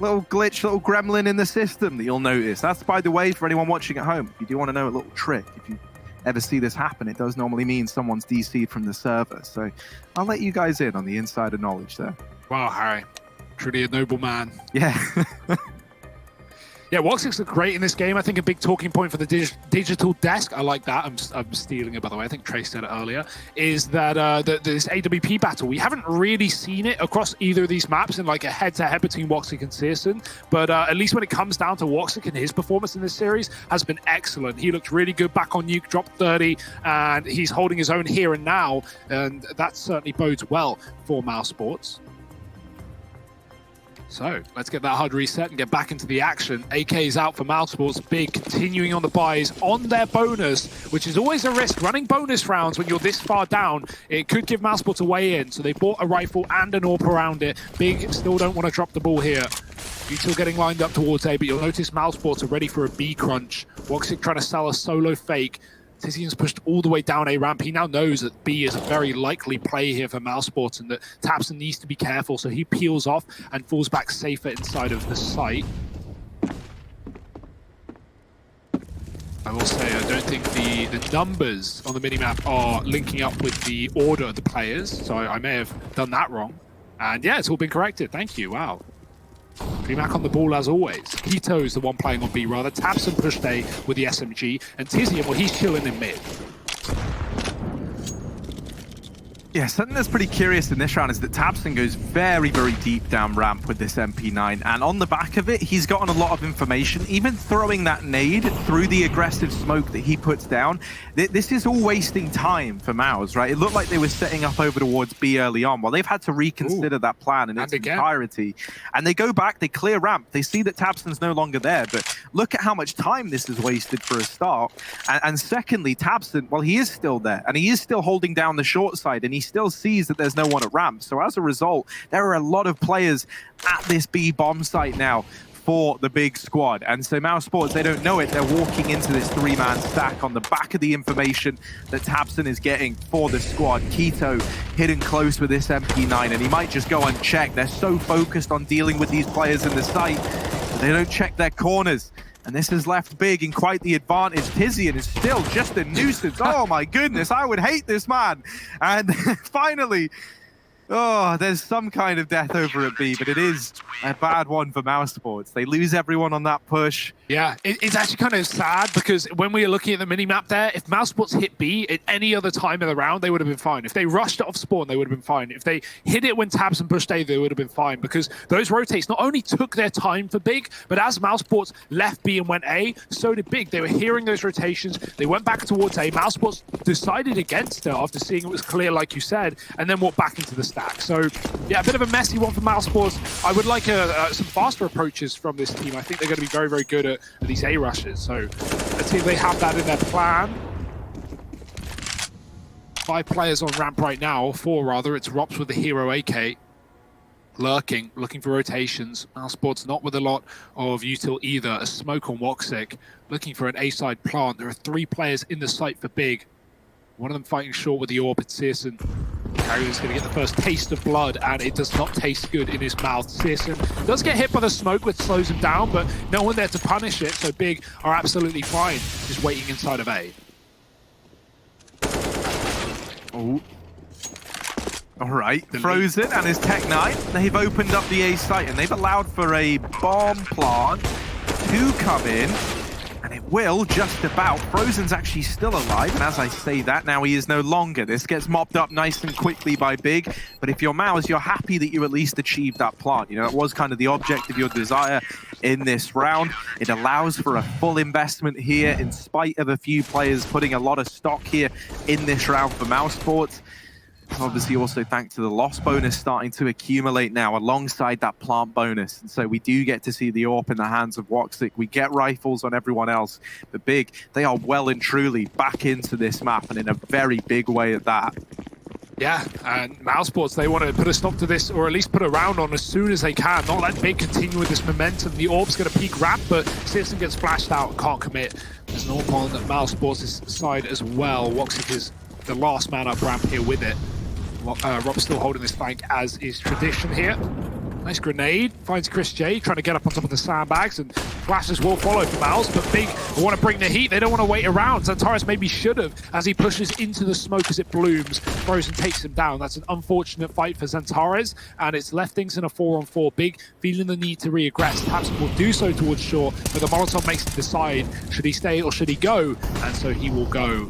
little glitch, little gremlin in the system that you'll notice. That's, by the way, for anyone watching at home. If you do want to know a little trick, if you ever see this happen, it does normally mean someone's DC'd from the server. So I'll let you guys in on the insider knowledge there. Wow, Harry. Truly a noble man. Yeah. Yeah, Woxics look great in this game. I think a big talking point for the digital desk, I like that, I'm stealing it, by the way, I think Trace said it earlier, is that this AWP battle, we haven't really seen it across either of these maps in like a head-to-head between Woxic and Searson, but at least when it comes down to Woxic, and his performance in this series has been excellent. He looked really good back on Nuke, dropped 30, and he's holding his own here and now, and that certainly bodes well for Mousesports. So let's get that HUD reset and get back into the action. AK is out for Mousesports. Big continuing on the buys on their bonus, which is always a risk. Running bonus rounds when you're this far down, it could give Mousesports a way in. So they bought a rifle and an AWP around it. Big still don't want to drop the ball here. Still getting lined up towards A, but you'll notice Mousesports are ready for a B crunch. Woxic trying to sell a solo fake. Tizian's pushed all the way down A ramp. He now knows that B is a very likely play here for Mousesports and that Tapson needs to be careful, so he peels off and falls back safer inside of the site. I will say, I don't think the numbers on the minimap are linking up with the order of the players, so I may have done that wrong. And yeah, it's all been corrected. Thank you. Wow. DreamHack on the ball as always. Keto is the one playing on B rather. Tapson pushed A with the SMG. And Tizian, well, he's chilling in mid. Yeah, something that's pretty curious in this round is that Tapson goes very, very deep down ramp with this MP9, and on the back of it, he's gotten a lot of information. Even throwing that nade through the aggressive smoke that he puts down, this is all wasting time for Mouse, right? It looked like they were setting up over towards B early on. Well, they've had to reconsider that plan in its entirety. And they go back, they clear ramp, they see that Tapson's no longer there, but look at how much time this is wasted for a start. And secondly, Tapson, well, he is still there, and he is still holding down the short side, and he still sees that there's no one at ramp. So as a result, there are a lot of players at this B bomb site now for the big squad. And so Mousesports, they don't know it. They're walking into this 3-man stack on the back of the information that Tapson is getting for the squad. Keto hidden close with this MP9, and he might just go unchecked. They're so focused on dealing with these players in the site that they don't check their corners. And this has left Big in quite the advantage. Tizian is still just a nuisance. Oh my goodness, I would hate this man. And finally, oh, there's some kind of death over at B, but it is a bad one for Mousesports. They lose everyone on that push. Yeah, it's actually kind of sad because when we were looking at the mini-map there, if Mousesports hit B at any other time of the round, they would have been fine. If they rushed it off spawn, they would have been fine. If they hit it when Tapson pushed A, they would have been fine because those rotates not only took their time for Big, but as Mousesports left B and went A, so did Big. They were hearing those rotations. They went back towards A. Mousesports decided against it after seeing it was clear, like you said, and then walked back into the stack. So, yeah, a bit of a messy one for Mousesports. I would like some faster approaches from this team. I think they're going to be very, very good at these A rushes. So let's see if they have that in their plan. 5 players on ramp right now, 4 rather. It's Rops with the Hero AK. Lurking, looking for rotations. Mousesports not with a lot of util either. A smoke on Woxic, looking for an A-side plant. There are 3 players in the site for Big. One of them fighting short with the AWP. It's Searson. Carrier's going to get the first taste of blood, and it does not taste good in his mouth. Searson does get hit by the smoke, which slows him down, but no one there to punish it, so Big are absolutely fine, just waiting inside of A. Oh. All right, Frozen and his Tech 9, they've opened up the A site, and they've allowed for a bomb plant to come in. And it will just about. Frozen's actually still alive, and as I say that, now he is no longer. This gets mopped up nice and quickly by Big, but if you're Mouse, you're happy that you at least achieved that plant. You know, that was kind of the object of your desire in this round. It allows for a full investment here, in spite of a few players putting a lot of stock here in this round for Mousesports. Obviously also thanks to the loss bonus starting to accumulate now alongside that plant bonus. And so we do get to see the AWP in the hands of Woxic. We get rifles on everyone else. But Big, they are well and truly back into this map, and in a very big way at that. Yeah, and Mousesports, they want to put a stop to this, or at least put a round on as soon as they can. Not let Big continue with this momentum. The AWP's going to peek ramp, but Searson gets flashed out and can't commit. There's an AWP on Mousesports' side as well. Woxic is the last man up ramp here with it. Rob's still holding this flank, as is tradition here. Nice grenade, finds Chris J, trying to get up on top of the sandbags, and flashes will follow from Mouse, but Big want to bring the heat. They don't want to wait around. Xantares maybe should have, as he pushes into the smoke as it blooms. Frozen takes him down. That's an unfortunate fight for Xantares, and it's left things in a 4-on-4. Big feeling the need to re-aggress. Perhaps will do so towards shore, but the Molotov makes him decide, should he stay or should he go? And so he will go.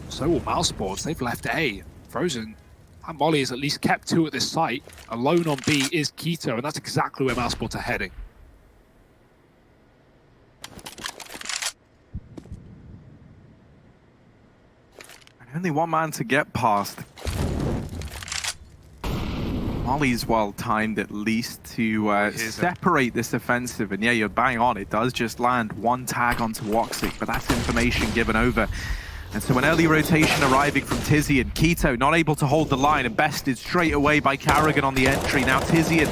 So will Mousesports. They've left A. Frozen. And Molly is at least kept 2 at this site. Alone on B is Keto, and that's exactly where Mousesports are heading. And only one man to get past. Molly's well timed at least to separate this offensive, and yeah, you're bang on. It does just land 1 tag onto Woxic, but that's information given over. And so an early rotation arriving from Tizian. Keto not able to hold the line and bested straight away by Carrigan on the entry. Now Tizian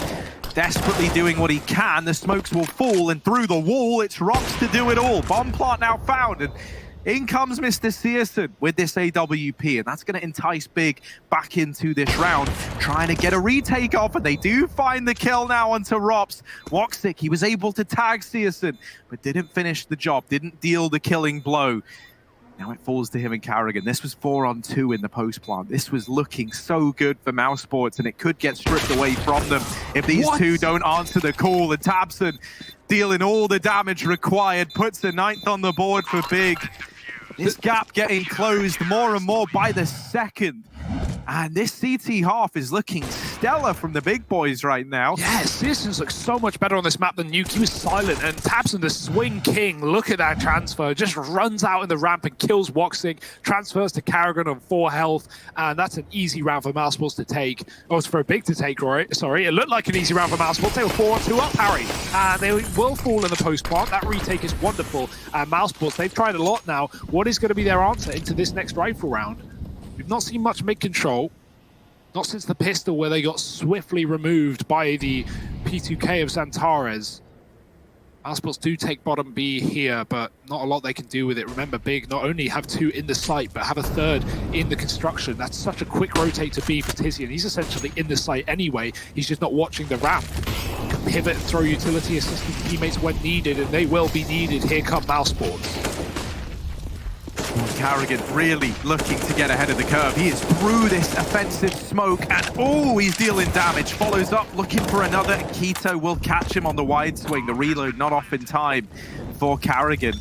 desperately doing what he can. The smokes will fall, and through the wall, it's Rops to do it all. Bomb plant now found, and in comes Mr. Searson with this AWP, and that's going to entice Big back into this round, trying to get a retake off, and they do find the kill now onto Rops. Woxic, he was able to tag Searson, but didn't finish the job, didn't deal the killing blow. Now it falls to him and Carrigan. This was 4-on-2 in the post plant. This was looking so good for Mousesports, and it could get stripped away from them if these two don't answer the call. And Tabson, dealing all the damage required, puts the 9th on the board for Big. This gap getting closed more and more by the second. And this CT half is looking stellar from the big boys right now. Yeah, Searson's looks so much better on this map than Nuke. He was silent, and Tabson, the swing king, look at that transfer. Just runs out in the ramp and kills Woxic, transfers to Carrigan on 4 health, and that's an easy round for Mousesports to take. Oh, it's for a Big to take, right? Sorry, it looked like an easy round for Mousesports. They were 4-on-2 up, Harry, and they will fall in the post plant. That retake is wonderful. And Mousesports, they've tried a lot now. What is going to be their answer into this next rifle round? We've not seen much mid-control, not since the pistol where they got swiftly removed by the P2K of Xantares. Mousesports do take bottom B here, but not a lot they can do with it. Remember, Big not only have 2 in the site, but have a 3rd in the construction. That's such a quick rotate to B for Tizian. He's essentially in the site anyway. He's just not watching the ramp. He can pivot and throw utility assistant teammates when needed, and they will be needed. Here come Mousesports. Carrigan really looking to get ahead of the curve. He is through this offensive smoke, and oh, he's dealing damage. Follows up, looking for another. Keto will catch him on the wide swing. The reload not off in time for Carrigan.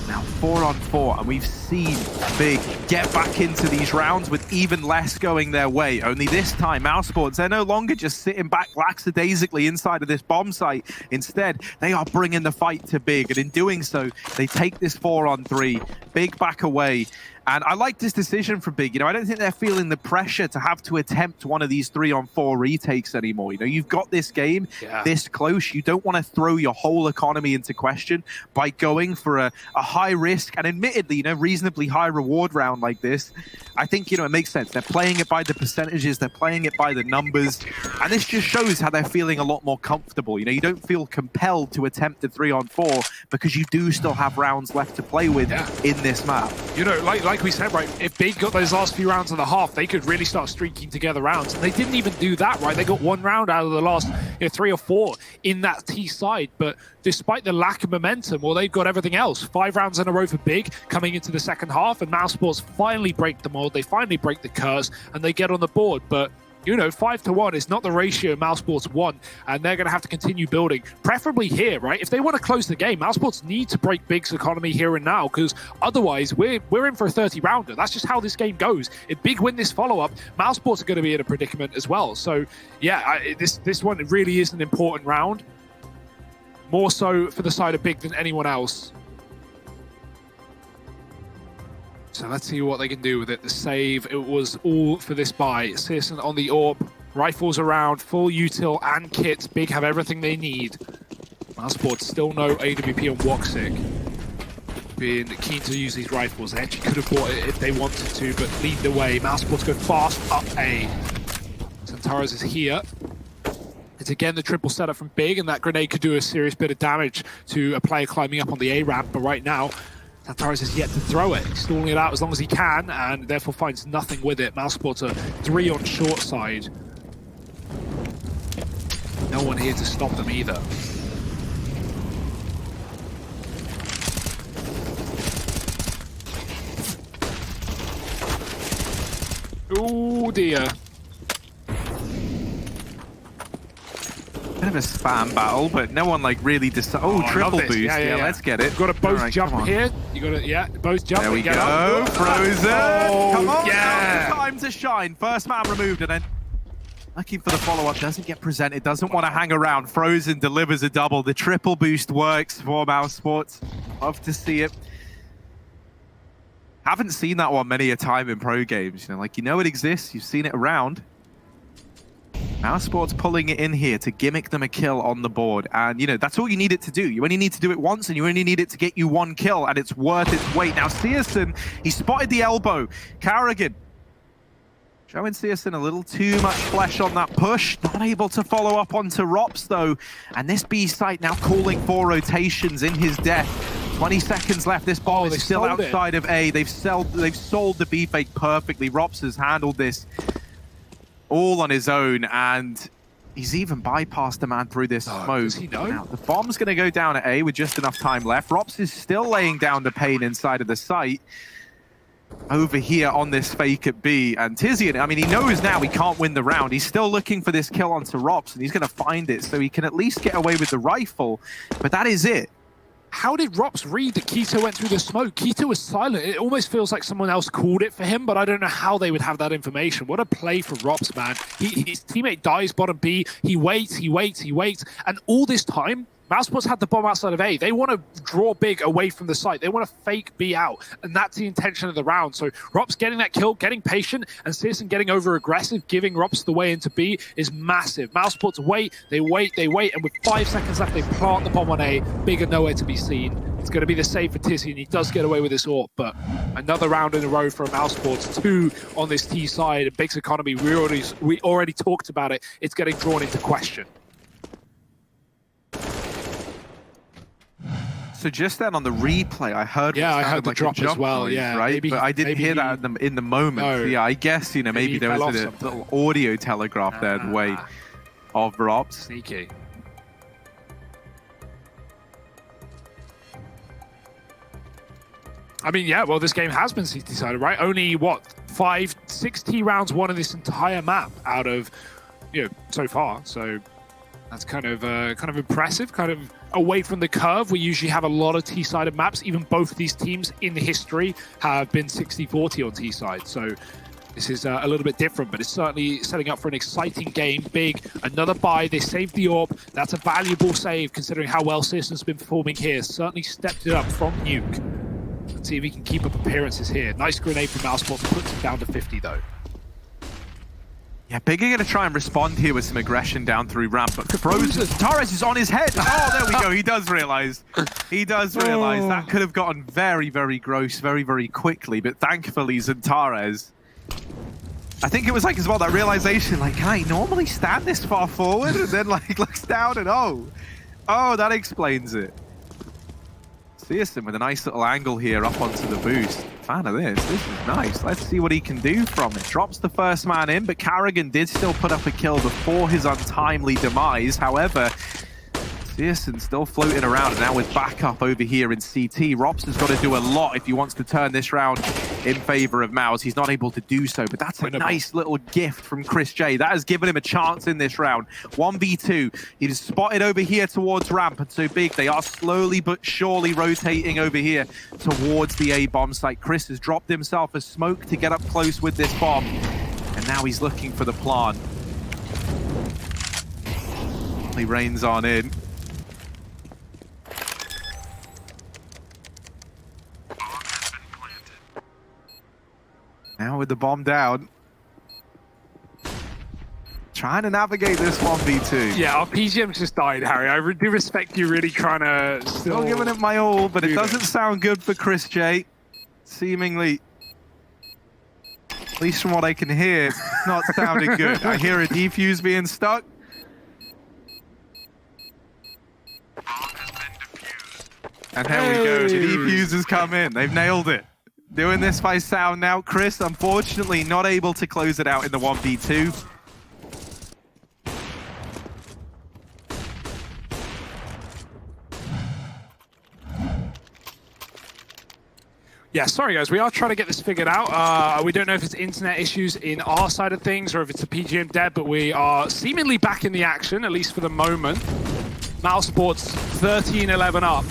Now 4-on-4, and we've seen Big get back into these rounds with even less going their way. Only this time, Mousesports, they're no longer just sitting back lackadaisically inside of this bomb site. Instead, they are bringing the fight to Big, and in doing so, they take this 4-on-3. Big back away, And I like this decision from Big. You know, I don't think they're feeling the pressure to have to attempt one of these 3-on-4 retakes anymore. You know, you've got this game this close. You don't want to throw your whole economy into question by going for a high risk and admittedly, you know, reasonably high reward round like this. I think, you know, it makes sense. They're playing it by the percentages. They're playing it by the numbers. And this just shows how they're feeling a lot more comfortable. You know, you don't feel compelled to attempt the 3-on-4 because you do still have rounds left to play with in this map. You know, like we said, right, if Big got those last few rounds and a half, they could really start streaking together rounds. And they didn't even do that, right? They got one round out of the last 3 or 4 in that T side. But despite the lack of momentum, well, they've got everything else. 5 rounds in a row for Big coming into the second half, and Mousesports finally break the mold. They finally break the curse, and they get on the board. But you know, 5-1 is not the ratio Mousesports want, and they're going to have to continue building, preferably here, right? If they want to close the game, Mousesports need to break Big's economy here and now, because otherwise we're in for a 30-rounder. That's just how this game goes. If Big win this follow-up, Mousesports are going to be in a predicament as well. So, yeah, this one really is an important round, more so for the side of Big than anyone else. So let's see what they can do with it. The save, it was all for this buy. Searson on the AWP, rifles around, full util and kits. Big have everything they need. Mousesports still no AWP on Woxic. Being keen to use these rifles. They actually could have bought it if they wanted to, but lead the way. Mousesports go fast up A. Santaros is here. It's again the triple setup from Big, and that grenade could do a serious bit of damage to a player climbing up on the A ramp, but right now, Santaros is yet to throw it. He's stalling it out as long as he can, and therefore finds nothing with it. Mousesports are 3 on short side. No one here to stop them either. Oh dear. Bit of a spam battle, but no one like really triple boost. Yeah, let's get it. Got a both jump here. You got to, both jump. There we go. Frozen. Come on, time to shine. First man removed, and then looking for the follow-up. Doesn't get presented. Doesn't want to hang around. Frozen delivers a double. The triple boost works for Mousesports. Love to see it. Haven't seen that one many a time in pro games. You know, like, you know it exists. You've seen it around. Mousesports pulling it in here to gimmick them a kill on the board. And, you know, that's all you need it to do. You only need to do it once, and you only need it to get you 1 kill, and it's worth its weight. Now, Searson, he spotted the elbow. Carrigan showing Searson a little too much flesh on that push. Not able to follow up onto Rops, though. And this B site now calling for rotations in his death. 20 seconds left. This ball is still outside of A. They've sold the B fake perfectly. Rops has handled this all on his own, and he's even bypassed the man through this smoke. Does he know? Now, the bomb's going to go down at A with just enough time left. Rops is still laying down the pain inside of the site over here on this fake at B. And Tizian, I mean, he knows now he can't win the round. He's still looking for this kill onto Rops, and he's going to find it so he can at least get away with the rifle. But that is it. How did Rops read that Keto went through the smoke? Keto was silent. It almost feels like someone else called it for him, but I don't know how they would have that information. What a play for Rops, man. His teammate dies bottom B. He waits. And all this time, Mousesports had the bomb outside of A. They want to draw Big away from the site. They want to fake B out, and that's the intention of the round. So Rops getting that kill, getting patient, and Searson getting over-aggressive, giving Rops the way into B is massive. Mousesports wait, and with 5 seconds left, they plant the bomb on A. Big are nowhere to be seen. It's going to be the save for Tizzy, and he does get away with this AWP, but another round in a row for Mousesports, 2 on this T side. And Big's economy, we already talked about it. It's getting drawn into question. So just then on the replay, I heard I heard the like drop as well. Noise, right? Maybe, but I didn't hear that in the moment. No. Yeah, I guess, you know, maybe there was a little audio telegraph there in the way of Rops. Sneaky. I mean, yeah, well, this game has been decided, right? Only, what, 6 T rounds won in this entire map out of, so far. So that's kind of impressive, kind of away from the curve. We usually have a lot of T-sided maps. Even both of these teams in history have been 60-40 on T-side. So this is a little bit different, but it's certainly setting up for an exciting game. Big, another buy. They saved the AWP. That's a valuable save considering how well Searson's been performing here. Certainly stepped it up from Nuke. See if he can keep up appearances here. Nice grenade from Mousesports, puts him down to 50 though. Yeah, Big are going to try and respond here with some aggression down through ramp, but Torres is on his head. Oh, there we go. He does realize. He does realize that could have gotten very, very gross very, very quickly, but thankfully Zantares, I think it was like as well that realization, like, can I normally stand this far forward? And then like looks down and oh, that explains it. Searson with a nice little angle here up onto the boost. Fan of this. This is nice. Let's see what he can do from it. Drops the first man in, but Carrigan did still put up a kill before his untimely demise. However, Searson still floating around, and now with backup over here in CT. Rops has got to do a lot if he wants to turn this round in favor of Mouse. He's not able to do so, but that's a nice little gift from Chris J. That has given him a chance in this round. 1v2. He is spotted over here towards ramp, and so Big, they are slowly but surely rotating over here towards the A bomb site. Chris has dropped himself a smoke to get up close with this bomb, and now he's looking for the plant. He rains on in. Now with the bomb down. Trying to navigate this 1v2. Yeah, our PGM just died, Harry. I do respect you really trying to still giving it my all, but it doesn't sound good for Chris J. Seemingly, at least from what I can hear, it's not sounding good. I hear a defuse being stuck. And there we go, the defuse has come in. They've nailed it. Doing this by sound now. Chris, unfortunately, not able to close it out in the 1v2. Yeah, sorry guys, we are trying to get this figured out. We don't know if it's internet issues in our side of things or if it's a PGM dead, but we are seemingly back in the action, at least for the moment. Mousesports 13-11 up.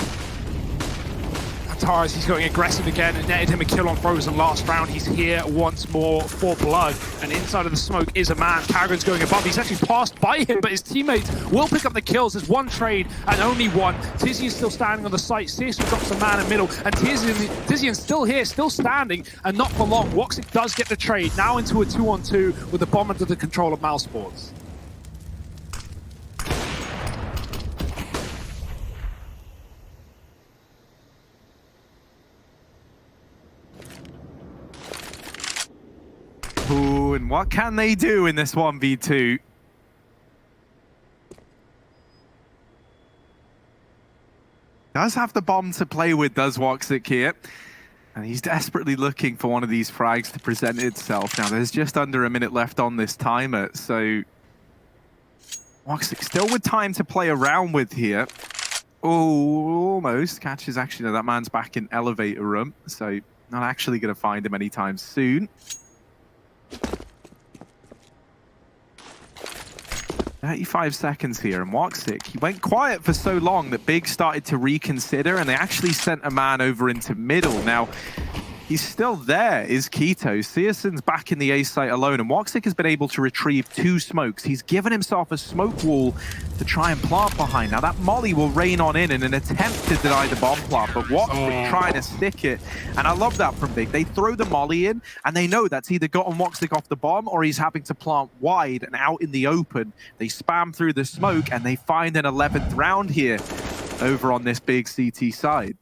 Zantares, he's going aggressive again and netted him a kill on Frozen last round. He's here once more for blood, and inside of the smoke is a man. Carrigan's going above. He's actually passed by him, but his teammates will pick up the kills. There's one trade and only one. Tizian still standing on the site. Searson drops a man in middle, and Tizian's still here, still standing, and not for long. Woxic does get the trade, now into a 2-on-2 with the bomb under the control of Mousesports. Ooh, and what can they do in this 1v2? Does have the bomb to play with, does Woxic here. And he's desperately looking for one of these frags to present itself. Now, there's just under a minute left on this timer, so Woxic still with time to play around with here. Oh, almost. Catches actually, no, that man's back in elevator room, so not actually going to find him anytime soon. 35 seconds here, and Woxic, he went quiet for so long that Big started to reconsider, and they actually sent a man over into middle. Now, he's still there, is Keto. Searson's back in the A site alone, and Woxic has been able to retrieve 2 smokes. He's given himself a smoke wall to try and plant behind. Now, that molly will rain on in an attempt to deny the bomb plant, but Woxic trying to stick it. And I love that from Big. They throw the molly in, and they know that's either gotten Woxic off the bomb or he's having to plant wide and out in the open. They spam through the smoke, and they find an 11th round here over on this Big CT side.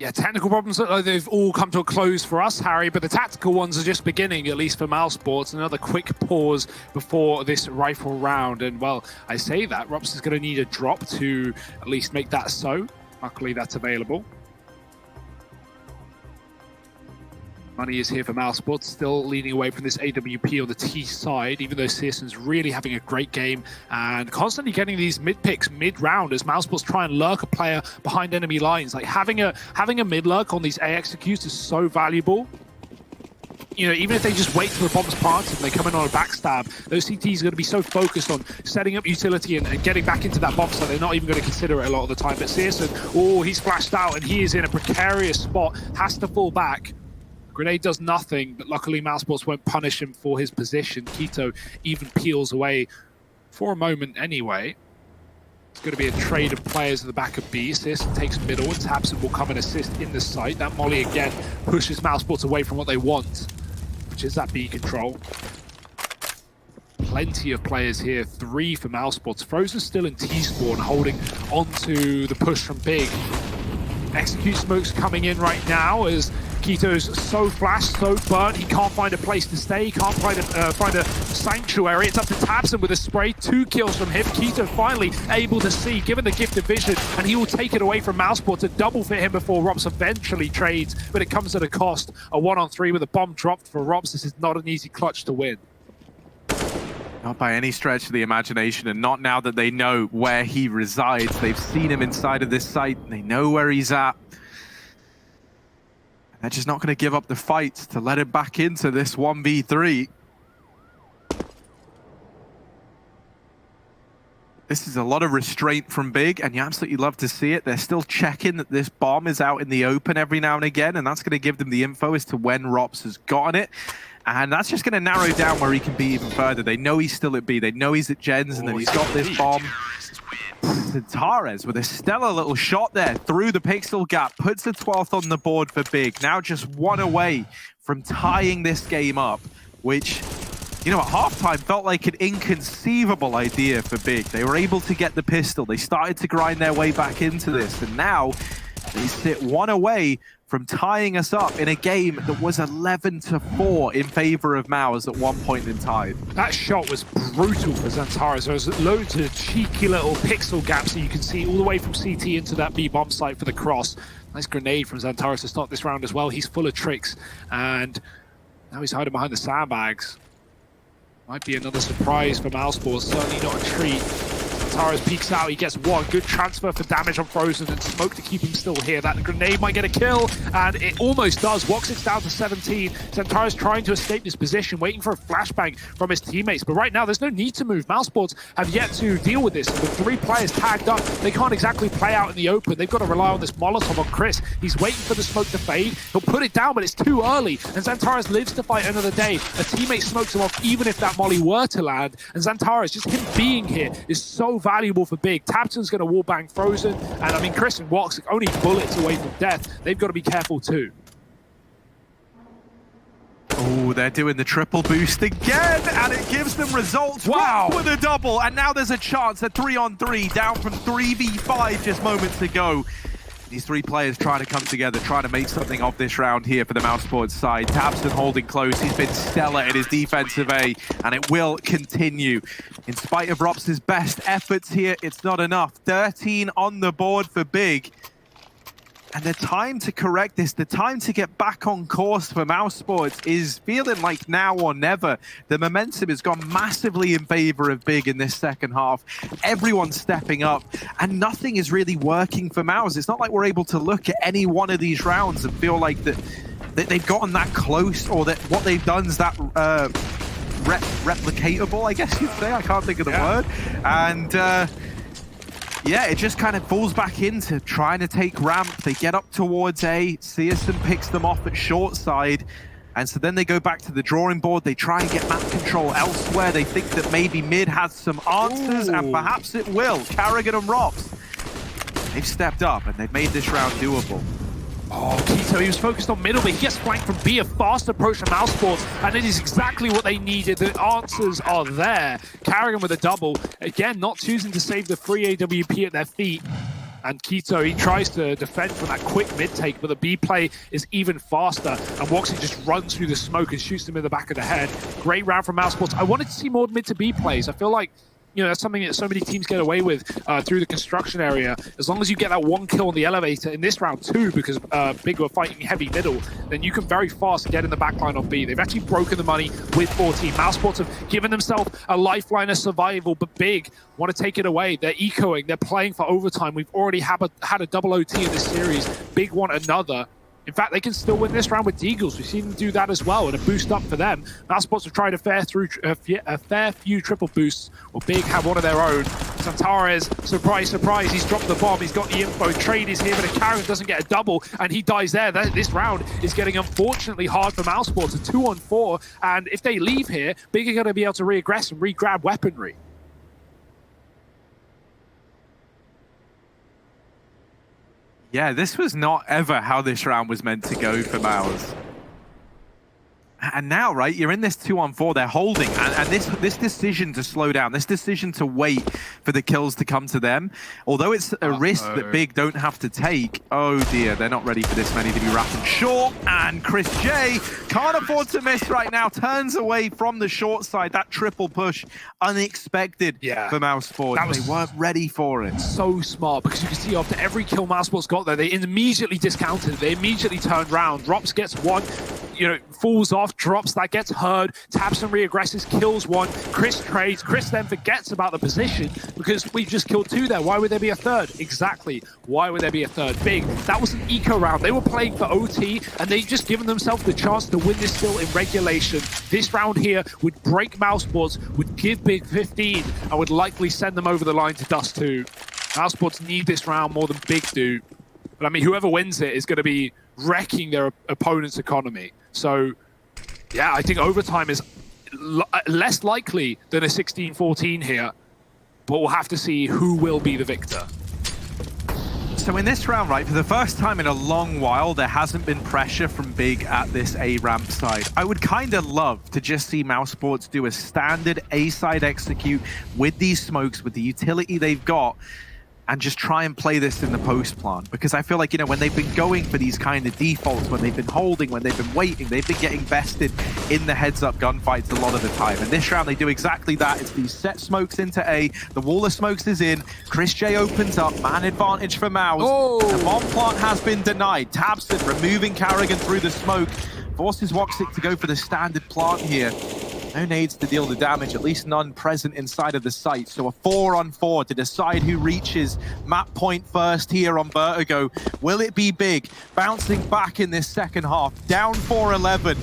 Yeah, technical problems look like they've all come to a close for us, Harry, but the tactical ones are just beginning, at least for Mousesports. Another quick pause before this rifle round. And, well, I say that. Rops is going to need a drop to at least make that so. Luckily, that's available. Money is here for Mousesports, still leaning away from this AWP on the T side, even though Searson's really having a great game and constantly getting these mid picks mid-round as Mousesports try and lurk a player behind enemy lines. Like having a mid-lurk on these A executes is so valuable. You know, even if they just wait till the bomb's planted and they come in on a backstab, those CTs are going to be so focused on setting up utility and getting back into that bomb site, they're not even going to consider it a lot of the time. But Searson, oh, he's flashed out and he is in a precarious spot, has to fall back. Grenade does nothing, but luckily Mousesports won't punish him for his position. Quito even peels away for a moment anyway. It's going to be a trade of players at the back of B. Assist takes middle, and Tabson will come and assist in the site. That molly again pushes Mousesports away from what they want, which is that B control. Plenty of players here, 3 for Mousesports. Frozen still in T-spawn, holding onto the push from Big. Execute smokes coming in right now as Quito's so flashed, so burnt, he can't find a place to stay, he can't find a sanctuary. It's up to Tabson with a spray, 2 kills from him. Quito finally able to see, given the gift of vision, and he will take it away from Mousesports to double for him before Rops eventually trades, but it comes at a cost. A 1-on-3 with a bomb dropped for Rops. This is not an easy clutch to win. Not by any stretch of the imagination, and not now that they know where he resides. They've seen him inside of this site, they know where he's at. They're just not going to give up the fight to let him back into this 1v3. This is a lot of restraint from Big, and you absolutely love to see it. They're still checking that this bomb is out in the open every now and again, and that's going to give them the info as to when Rops has gotten it. And that's just going to narrow down where he can be even further. They know he's still at B. They know he's at Jen's, and then he's got this bomb. Zantares with a stellar little shot there through the pixel gap. Puts the 12th on the board for Big. Now just 1 away from tying this game up, which, you know, at halftime felt like an inconceivable idea for Big. They were able to get the pistol. They started to grind their way back into this. And now they sit 1 away from tying us up in a game that was 11-4 in favor of Mouse at one point in time. That shot was brutal for Zantares. There was loads of cheeky little pixel gaps that you can see all the way from CT into that B bomb site for the cross. Nice grenade from Zantares to start this round as well. He's full of tricks, and now he's hiding behind the sandbags. Might be another surprise for Mousesports, certainly not a treat. Zantares peeks out, he gets 1. Good transfer for damage on Frozen, and smoke to keep him still here. That grenade might get a kill, and it almost does. Woxic's down to 17. Zantares trying to escape this position, waiting for a flashbang from his teammates. But right now, there's no need to move. Mousesports have yet to deal with this. With 3 players tagged up, they can't exactly play out in the open. They've got to rely on this Molotov on Chris. He's waiting for the smoke to fade. He'll put it down, but it's too early. And Zantares lives to fight another day. A teammate smokes him off, even if that molly were to land. And Zantares, just him being here, is so valuable for Big. Tabson's going to wallbang Frozen, and I mean, Chris and Woxic only bullets away from death. They've got to be careful too. Oh, they're doing the triple boost again, and it gives them results. Wow. With a double, and now there's a chance at 3-on-3, down from 3v5 just moments ago. These 3 players trying to come together, trying to make something of this round here for the Mousesports side. Tabson holding close. He's been stellar in his defensive A, and it will continue. In spite of Rops' best efforts here, it's not enough. 13 on the board for Big. And the time to correct this, the time to get back on course for Mousesports is feeling like now or never. The momentum has gone massively in favor of Big in this second half. Everyone's stepping up, and nothing is really working for Mouse. It's not like we're able to look at any one of these rounds and feel like that they've gotten that close, or that what they've done is that replicatable, I guess you'd say. I can't think of the word. And yeah, it just kind of falls back into trying to take ramp. They get up towards A. Searson picks them off at short side. And so then they go back to the drawing board. They try and get map control elsewhere. They think that maybe mid has some answers, and perhaps it will. Carrigan and Rops, they've stepped up and they've made this round doable. Oh, Quito, he was focused on middle, but he gets flanked from B, a fast approach from Mousesports, and it is exactly what they needed. The answers are there. Carrigan with a double. Again, not choosing to save the free AWP at their feet. And Quito, he tries to defend from that quick mid-take, but the B play is even faster. And Woxie just runs through the smoke and shoots him in the back of the head. Great round from Mousesports. I wanted to see more mid to B plays. I feel like, you know, that's something that so many teams get away with through the construction area. As long as you get that 1 kill on the elevator in this round 2, because Big were fighting heavy middle, then you can very fast get in the backline on B. They've actually broken the money with 14. Mousesports have given themselves a lifeline of survival, but Big want to take it away. They're ecoing, they're playing for overtime. We've already had a double OT in this series. Big want another. In fact, they can still win this round with Deagles. We've seen them do that as well, and a boost up for them. Mousesports have tried a fair few triple boosts, or Big have one of their own. Santares, surprise, surprise, he's dropped the bomb, he's got the info, trade is here, but if Karen doesn't get a double, and he dies there, this round is getting unfortunately hard for Mousesports, a 2-on-4, and if they leave here, Big are going to be able to re-aggress and re-grab weaponry. Yeah, this was not ever how this round was meant to go for Mouse. And now, right, you're in this 2-on-4, they're holding, and this decision to slow down, this decision to wait for the kills to come to them, although it's a risk that Big don't have to take, oh dear, they're not ready for this many to be wrapping short, and Chris J can't afford to miss right now, turns away from the short side, that triple push, unexpected for Mousesports. They weren't ready for it. So smart, because you can see after every kill Mousesports got there, they immediately discounted it, they immediately turned around, Drops gets one, you know, falls off, drops, that gets heard, taps and re-aggresses, kills one, Chris trades, Chris then forgets about the position because we've just killed two there. Why would there be a third? Exactly. Why would there be a third? Big, that was an eco round. They were playing for OT and they've just given themselves the chance to win this still in regulation. This round here would break Mousesports, would give Big 15 and would likely send them over the line to Dust 2. Mousesports need this round more than Big do. But I mean, whoever wins it is going to be wrecking their opponent's economy. So, yeah, I think overtime is less likely than a 16-14 here, but we'll have to see who will be the victor. So in this round, right, for the first time in a long while, there hasn't been pressure from Big at this A ramp side. I would kind of love to just see Mousesports do a standard A side execute with these smokes, with the utility they've got, and just try and play this in the post plant. Because I feel like, you know, when they've been going for these kind of defaults, when they've been holding, when they've been waiting, they've been getting bested in the heads-up gunfights a lot of the time. And this round, they do exactly that. It's these set smokes into A. The wall of smokes is in. Chris J opens up. Man advantage for Mouse. Oh. The bomb plant has been denied. Tabson removing Carrigan through the smoke. Forces Woxic to go for the standard plant here. No nades to deal the damage, at least none present inside of the site. So a 4-on-4 to decide who reaches map point first here on Vertigo. Will it be Big? Bouncing back in this second half, down 4-11.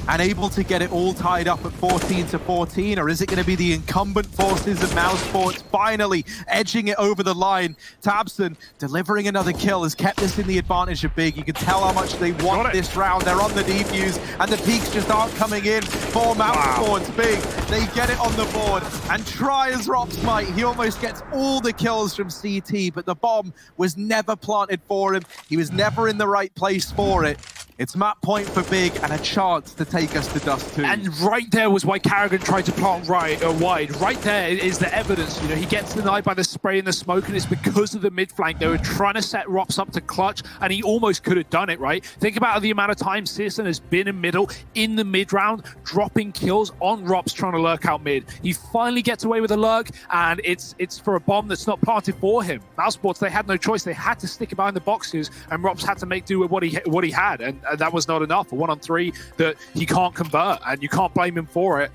And able to get it all tied up at 14-14, or is it going to be the incumbent forces of Mousesports finally edging it over the line? Tabson delivering another kill has kept this in the advantage of Big. You can tell how much they want this round. They're on the defuse, and the peaks just aren't coming in for Mousesports. Big, they get it on the board, and try as Rops might, he almost gets all the kills from CT, but the bomb was never planted for him. He was never in the right place for it. It's map point for Big and a chance to take us to Dust 2. And right there was why Carrigan tried to plant wide. Right there is the evidence. You know, he gets denied by the spray and the smoke, and it's because of the mid flank. They were trying to set Rops up to clutch, and he almost could have done it, right? Think about the amount of time Searson has been in the mid round, dropping kills on Rops trying to lurk out mid. He finally gets away with a lurk, and it's for a bomb that's not planted for him. Mousesports, they had no choice. They had to stick it behind the boxes, and Rops had to make do with what he had. And that was not enough. A 1-on-3 that he can't convert, and you can't blame him for it.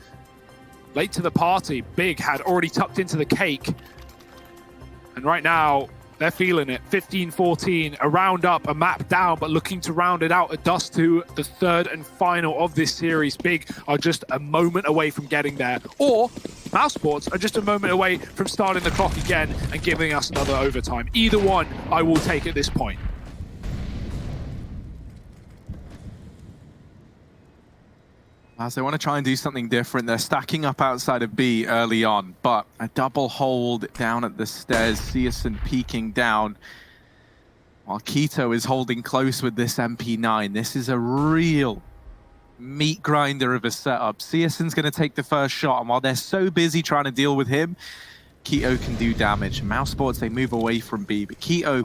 Late to the party, Big had already tucked into the cake. And right now, they're feeling it. 15-14, a round up, a map down, but looking to round it out at Dust 2, the third and final of this series. Big are just a moment away from getting there. Or Mousesports are just a moment away from starting the clock again and giving us another overtime. Either one, I will take at this point. As they want to try and do something different, they're stacking up outside of B early on, but a double hold down at the stairs, Searson peeking down, while Keto is holding close with this MP9. This is a real meat grinder of a setup. Searson's going to take the first shot, and while they're so busy trying to deal with him, Keto can do damage. Mousesports, they move away from B, but Keto,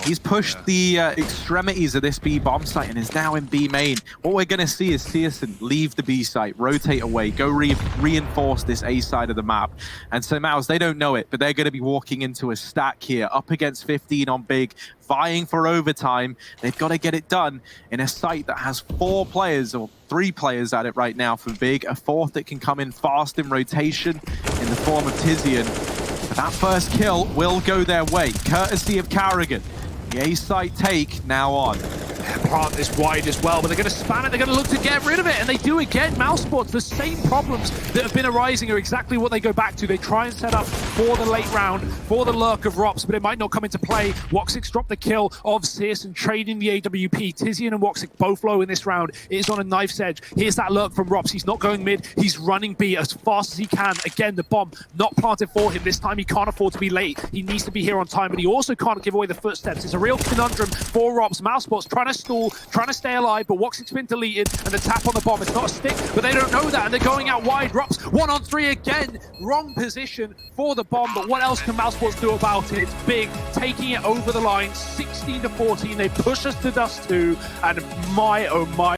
he's pushed the extremities of this B bomb site and is now in B main. What we're going to see is Searson leave the B site, rotate away, go reinforce this A side of the map. And so Mouse, they don't know it, but they're going to be walking into a stack here, up against 15 on Big, vying for overtime. They've got to get it done in a site that has 4 players, or 3 players at it right now for Big, a 4th that can come in fast in rotation in the form of Tizian. But that first kill will go their way, courtesy of Carrigan. The A site take now on. Plant this wide as well, but they're going to spam it, they're going to look to get rid of it, and they do again. Mousesports, the same problems that have been arising are exactly what they go back to. They try and set up for the late round, for the lurk of Rops, but it might not come into play. Woxic dropped the kill of Searson, trading the AWP. Tizian and Woxic both low in this round. It is on a knife's edge. Here's that lurk from Rops. He's not going mid. He's running B as fast as he can. Again, the bomb not planted for him. This time he can't afford to be late. He needs to be here on time, but he also can't give away the footsteps. It's a real conundrum for Rops. Mousesports trying to stall, trying to stay alive, but Woxic's been deleted, and the tap on the bomb, it's not a stick, but they don't know that, and they're going out wide. Rops 1-on-3 again. Wrong position for the bomb, but what else can Mousesports do about it? It's big, taking it over the line, 16-14. They push us to dust 2, and my, oh my.